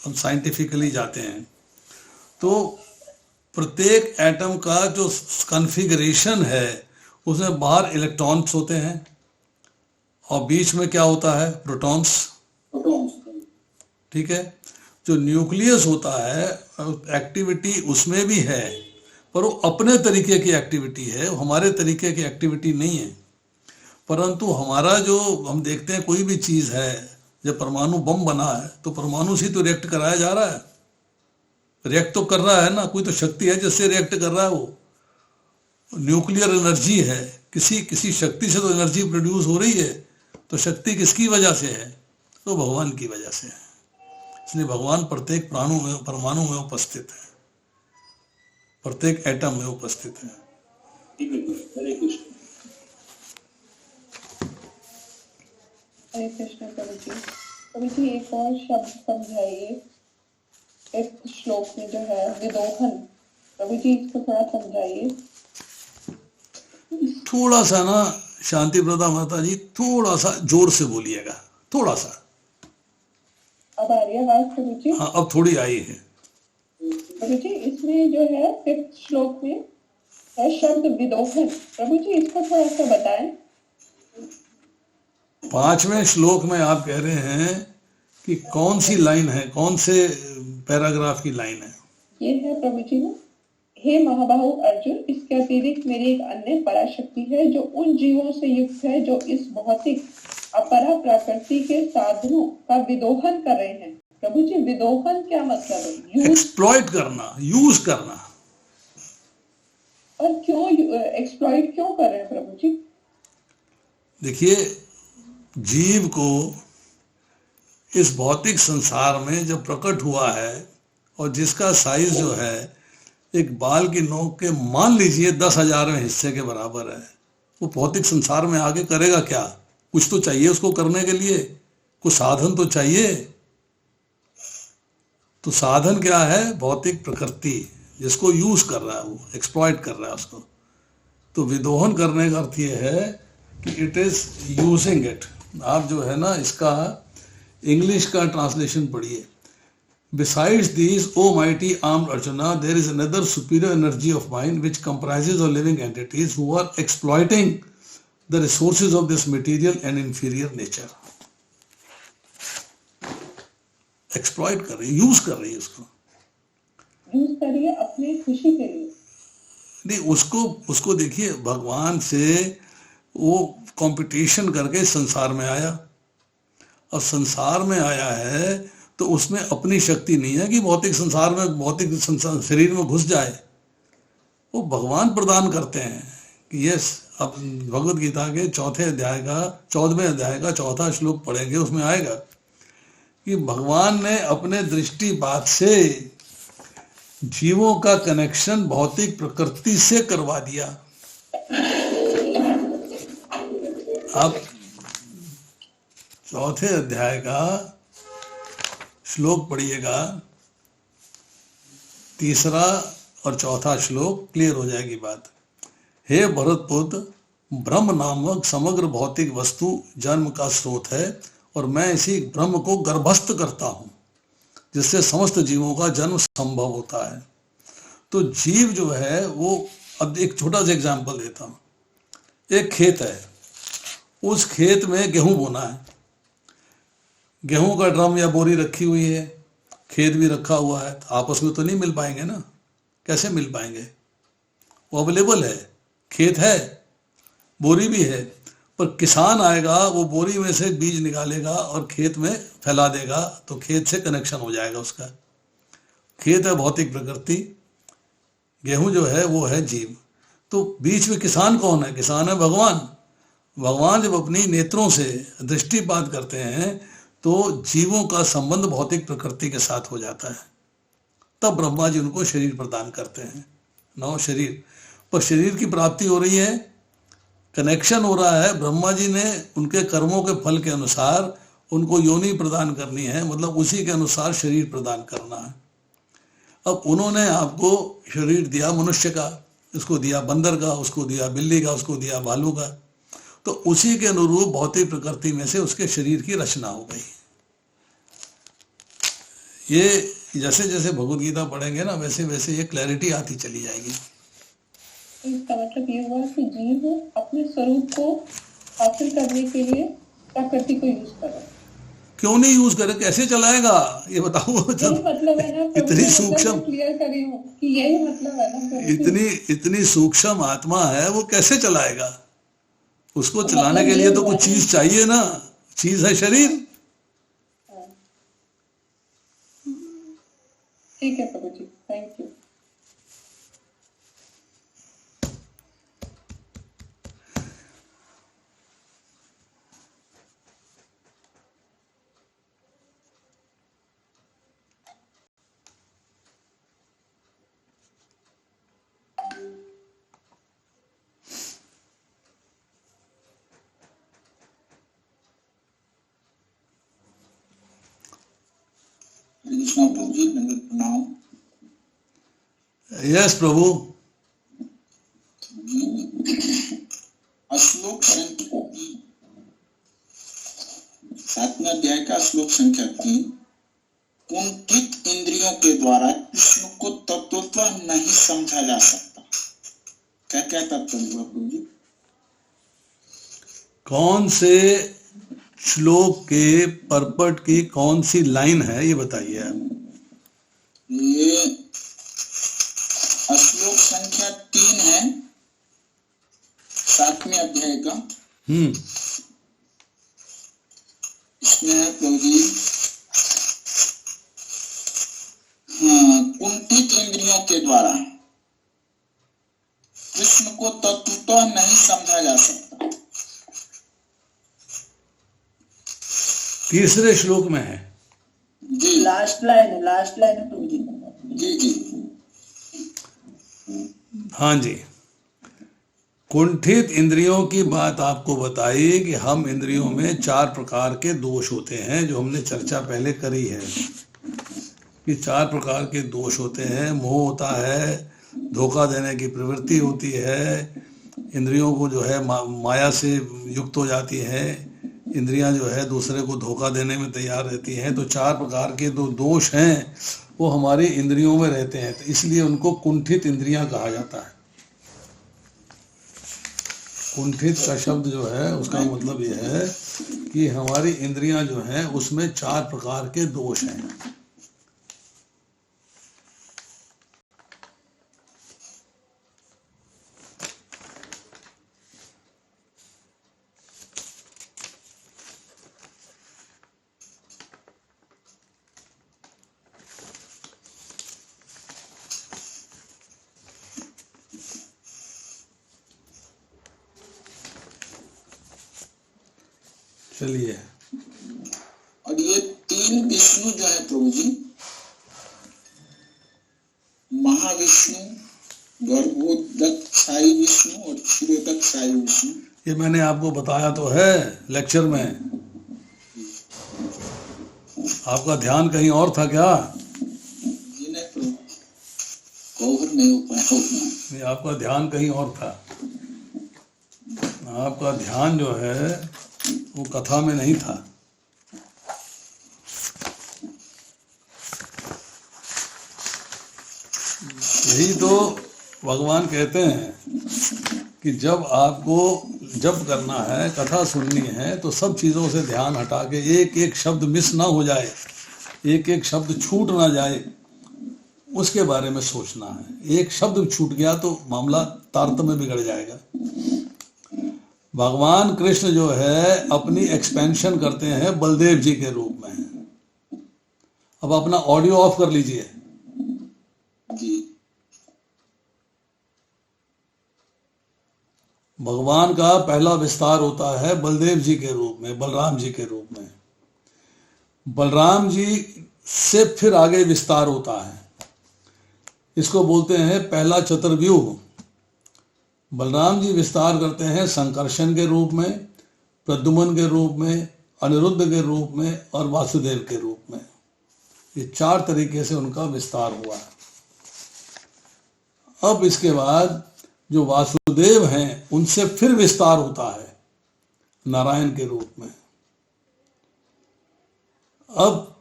[SPEAKER 1] हम साइंटिफिकली जाते हैं, तो प्रत्येक एटम का जो कॉन्फ़िगरेशन है उसमें बाहर इलेक्ट्रॉन्स होते हैं और बीच में क्या होता है, प्रोटॉन्स। ठीक है, जो न्यूक्लियस होता है एक्टिविटी उसमें भी है, पर वो अपने तरीके की एक्टिविटी है, वो हमारे तरीके की एक्टिविटी नहीं है। परंतु हमारा जो हम देखते हैं कोई भी चीज है, जब परमाणु बम बना है तो परमाणु से तो रिएक्ट कराया जा रहा है, रिएक्ट तो कर रहा है ना, कोई तो शक्ति है जिससे रिएक्ट कर रहा है। वो न्यूक्लियर एनर्जी है, किसी शक्ति से तो एनर्जी प्रोड्यूस हो रही है, तो शक्ति किसकी वजह से है, तो भगवान की वजह से है। इसलिए भगवान प्रत्येक परमाणु में उपस्थित है, प्रत्येक एटम में उपस्थित है।
[SPEAKER 6] हरे कृष्ण।
[SPEAKER 4] हरे कृष्ण प्रभु जी। प्रभु जी एक और शब्द समझाइए, इस श्लोक में जो है विदोहन, प्रभु जी इसको थोड़ा समझाइए।
[SPEAKER 1] थोड़ा सा ना शांति प्रदा माता जी, थोड़ा सा जोर से बोलिएगा, थोड़ा सा।
[SPEAKER 4] अब आ रही है आवाज प्रभु जी?
[SPEAKER 1] हाँ, अब थोड़ी आई है।
[SPEAKER 4] प्रभु जी इसमें जो है 5th श्लोक में है शब्द विदोहन, प्रभु जी इसको थोड़ा सा बताएं।
[SPEAKER 1] 5वें श्लोक में आप कह रहे हैं कि कौन सी लाइन है, कौन से पैराग्राफ की लाइन है?
[SPEAKER 4] ये है प्रभु जी ना, हे महाबाहु अर्जुन, इसके अतिरिक्त मेरी एक अन्य पराशक्ति है जो उन जीवों से युक्त है जो इस भौतिक अपरा प्रकृति के साधनों का विदोहन कर रहे हैं। प्रभु जी विदोहन क्या मतलब है?
[SPEAKER 1] एक्सप्लॉइट करना, यूज करना।
[SPEAKER 4] और क्यों एक्सप्लॉइट क्यों कर रहे हैं प्रभु जी?
[SPEAKER 1] देखिए, जीव को इस भौतिक संसार में जब प्रकट हुआ है और जिसका साइज जो है एक बाल की नोक के मान लीजिए 10,000वें हिस्से के बराबर है, वो भौतिक संसार में आगे करेगा क्या? कुछ तो चाहिए उसको करने के लिए, कुछ साधन तो चाहिए। तो साधन क्या है? भौतिक प्रकृति, जिसको यूज कर रहा है, वो एक्सप्लॉइट कर रहा है उसको। तो विदोहन करने का अर्थ ये है कि इट इज यूजिंग इट। आप जो है ना, इसका इंग्लिश का ट्रांसलेशन पढ़िए। Besides these, O mighty armed Arjuna, there is another superior energy of mind which comprises of living entities who are exploiting the resources of this material and inferior nature. Exploit कर रही है, use कर रही है उसको,
[SPEAKER 4] use करिए अपनी खुशी के लिए।
[SPEAKER 1] नहीं, उसको देखिए, भगवान से वो कंपटीशन करके संसार में आया, और संसार में आया है तो उसमें अपनी शक्ति नहीं है कि भौतिक संसार में, भौतिक शरीर में घुस जाए। वो भगवान प्रदान करते हैं कि यस। अब भगवत गीता के 14वें अध्याय का 4था श्लोक पढ़ेंगे, उसमें आएगा कि भगवान ने अपने दृष्टिपात से जीवों का कनेक्शन भौतिक प्रकृति से करवा दिया। अब 4थे अध्याय का श्लोक पढ़िएगा, 3रा और 4था श्लोक, क्लियर हो जाएगी बात। हे भरतपुत्र, ब्रह्म नामक समग्र भौतिक वस्तु जन्म का स्रोत है और मैं इसी ब्रह्म को गर्भस्थ करता हूं, जिससे समस्त जीवों का जन्म संभव होता है। तो जीव जो है वो, अब एक छोटा सा एग्जांपल देता हूं। एक खेत है, उस खेत में गेहूं बोना है, गेहूं का ड्रम या बोरी रखी हुई है, खेत भी रखा हुआ है, तो आपस में तो नहीं मिल पाएंगे ना। कैसे मिल पाएंगे? वो अवेलेबल है, खेत है, बोरी भी है, पर किसान आएगा, वो बोरी में से बीज निकालेगा और खेत में फैला देगा, तो खेत से कनेक्शन हो जाएगा उसका। खेत है भौतिक प्रकृति, गेहूं जो है वो है जीव। तो बीच में किसान कौन है? किसान है भगवान। भगवान जब अपनी नेत्रों से दृष्टिपात करते हैं तो जीवों का संबंध भौतिक प्रकृति के साथ हो जाता है, तब ब्रह्मा जी उनको शरीर प्रदान करते हैं। नौ शरीर, पर शरीर की प्राप्ति हो रही है, कनेक्शन हो रहा है, ब्रह्मा जी ने उनके कर्मों के फल के अनुसार उनको योनि प्रदान करनी है, मतलब उसी के अनुसार शरीर प्रदान करना है। अब उन्होंने आपको शरीर दिया मनुष्य का, इसको दिया बंदर का, उसको दिया बिल्ली का, उसको दिया भालू का, तो उसी के अनुरूप भौतिक प्रकृति में से उसके शरीर की रचना हो गई। ये जैसे जैसे भगवद गीता पढ़ेंगे ना, वैसे वैसे ये क्लैरिटी आती चली जाएगी।
[SPEAKER 4] इसका मतलब ये हुआ कि जीव अपने स्वरूप को हासिल करने के लिए प्रकृति को यूज कर रहा है।
[SPEAKER 1] क्यों नहीं यूज करे, कैसे चलाएगा ये बताओ।
[SPEAKER 4] यही मतलब है ना,
[SPEAKER 1] इतनी सूक्ष्म,
[SPEAKER 4] क्लियर करी हूँ कि यही मतलब है ना,
[SPEAKER 1] इतनी सूक्ष्म आत्मा है, वो कैसे चलाएगा? उसको चलाने के लिए तो कुछ चीज चाहिए ना, चीज है शरीर।
[SPEAKER 4] ठीक है प्रभु जी, थैंक यू।
[SPEAKER 7] कृष्णा प्रभु जी, दंडवत प्रणाम।
[SPEAKER 1] यस प्रभु।
[SPEAKER 7] श्लोक संख्या 7वें अध्याय का श्लोक संख्या 3, कुंठित इंद्रियों के द्वारा कृष्ण को तत्वतः नहीं समझा जा सकता। क्या क्या तात्पर्य हुआ प्रभु जी?
[SPEAKER 1] कौन से श्लोक के परपट की कौन सी लाइन है ये बताइए आप।
[SPEAKER 7] ये श्लोक संख्या 3 है 7वें अध्याय का। इसमें है प्रभु जी, कुंठित इंद्रियों के द्वारा कृष्ण को तत्वतः नहीं समझा जा सकता।
[SPEAKER 1] तीसरे श्लोक में है
[SPEAKER 7] जी,
[SPEAKER 2] लास्ट लाइन है प्रभु जी।
[SPEAKER 7] जी जी,
[SPEAKER 1] हाँ जी। कुंठित इंद्रियों की बात आपको बताई कि हम इंद्रियों में 4 प्रकार के दोष होते हैं, जो हमने चर्चा पहले करी है कि 4 प्रकार के दोष होते हैं। मोह होता है, धोखा देने की प्रवृत्ति होती है, इंद्रियों को जो है माया से युक्त हो जाती है, इंद्रियां जो है दूसरे को धोखा देने में तैयार रहती हैं। तो 4 प्रकार के जो दोष हैं वो हमारी इंद्रियों में रहते हैं, तो इसलिए उनको कुंठित इंद्रियां कहा जाता है। कुंठित का शब्द जो है उसका मतलब यह है कि हमारी इंद्रियां जो हैं उसमें 4 प्रकार के दोष हैं। चलिए,
[SPEAKER 7] और ये 3 विष्णु जो है प्रभु जी, महाविष्णु, गर्भोदक साई विष्णु और क्षीरोदक साई विष्णु,
[SPEAKER 1] ये मैंने आपको बताया तो है लेक्चर में। आपका ध्यान कहीं और था क्या?
[SPEAKER 7] जी नहीं प्रभु, कवर नहीं हो पाया उतना।
[SPEAKER 1] नहीं, आपका ध्यान कहीं और था। आपका ध्यान जो है वो कथा में नहीं था। यही तो भगवान कहते हैं कि जब आपको जप करना है, कथा सुननी है, तो सब चीज़ों से ध्यान हटा के एक एक शब्द मिस ना हो जाए, एक एक शब्द छूट ना जाए, उसके बारे में सोचना है। एक शब्द छूट गया तो मामला तारतम्य बिगड़ जाएगा। भगवान कृष्ण जो है अपनी एक्सपेंशन करते हैं बलदेव जी के रूप में। अब अपना ऑडियो ऑफ कर लीजिए।
[SPEAKER 7] जी,
[SPEAKER 1] भगवान का पहला विस्तार होता है बलदेव जी के रूप में, बलराम जी के रूप में। बलराम जी से फिर आगे विस्तार होता है। इसको बोलते हैं पहला चतुर्व्यूह। बलराम जी विस्तार करते हैं संकर्षण के रूप में, प्रद्युम्न के रूप में, अनिरुद्ध के रूप में और वासुदेव के रूप में। ये 4 तरीके से उनका विस्तार हुआ है। अब इसके बाद जो वासुदेव हैं उनसे फिर विस्तार होता है नारायण के रूप में। अब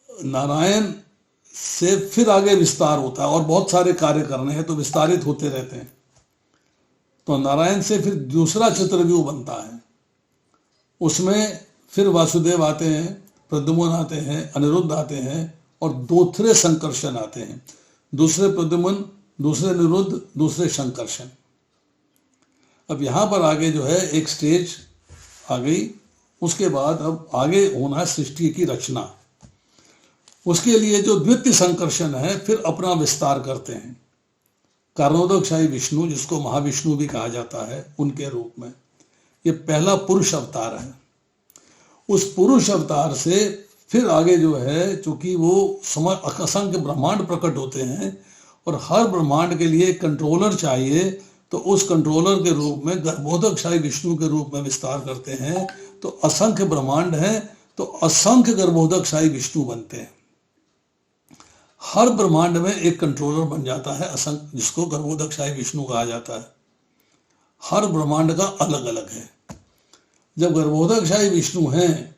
[SPEAKER 1] नारायण से फिर आगे विस्तार होता है और बहुत सारे कार्य करने हैं तो विस्तारित होते रहते हैं। तो नारायण से फिर दूसरा चतुर्व्यूह बनता है। उसमें फिर वासुदेव आते हैं, प्रद्युम्न आते हैं, अनिरुद्ध आते हैं और दूसरे संकर्षण आते हैं। दूसरे प्रद्युम्न, दूसरे अनिरुद्ध, दूसरे संकर्षण। अब यहां पर आगे जो है एक स्टेज आ गई। उसके बाद अब आगे होना है सृष्टि की रचना। उसके लिए जो द्वितीय संकर्षण है फिर अपना विस्तार करते हैं। कारणोदकशाही विष्णु, जिसको महाविष्णु भी कहा जाता है, उनके रूप में ये पहला पुरुष अवतार है। उस पुरुष अवतार से फिर आगे जो है, चूंकि वो असंख्य ब्रह्मांड प्रकट होते हैं और हर ब्रह्मांड के लिए कंट्रोलर चाहिए, तो उस कंट्रोलर के रूप में गर्भोदकशाही विष्णु के रूप में विस्तार करते हैं। तो असंख्य ब्रह्मांड हैं तो असंख्य गर्भोदकशाही विष्णु बनते हैं। हर ब्रह्मांड में एक कंट्रोलर बन जाता है असंख्य, जिसको गर्भोदकशाही विष्णु कहा जाता है। हर ब्रह्मांड का अलग अलग है। जब गर्भोदकशाही विष्णु हैं,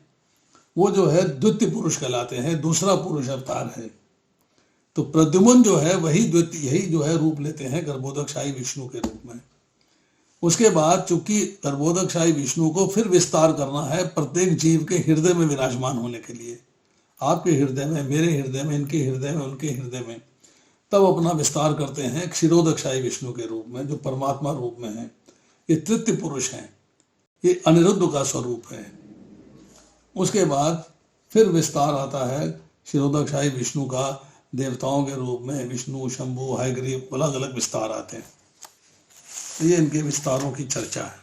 [SPEAKER 1] वो जो है द्वितीय पुरुष कहलाते हैं, दूसरा पुरुष अवतार है। तो प्रद्युम्न जो है वही द्वितीय, यही जो है रूप लेते हैं गर्भोदकशाही विष्णु के रूप में। उसके बाद चूंकि गर्भोदकशाही विष्णु को फिर विस्तार करना है प्रत्येक जीव के हृदय में विराजमान होने के लिए, आपके हृदय में, मेरे हृदय में, इनके हृदय में, उनके हृदय में, तब अपना विस्तार करते हैं क्षीरोदकशाही विष्णु के रूप में, जो परमात्मा रूप में है। ये तृतीय पुरुष हैं, ये अनिरुद्ध का स्वरूप है। उसके बाद फिर विस्तार आता है क्षीरोदकशाही विष्णु का देवताओं के रूप में। विष्णु, शंभु, हयग्रीव, अलग अलग विस्तार आते हैं। ये इनके विस्तारों की चर्चा है।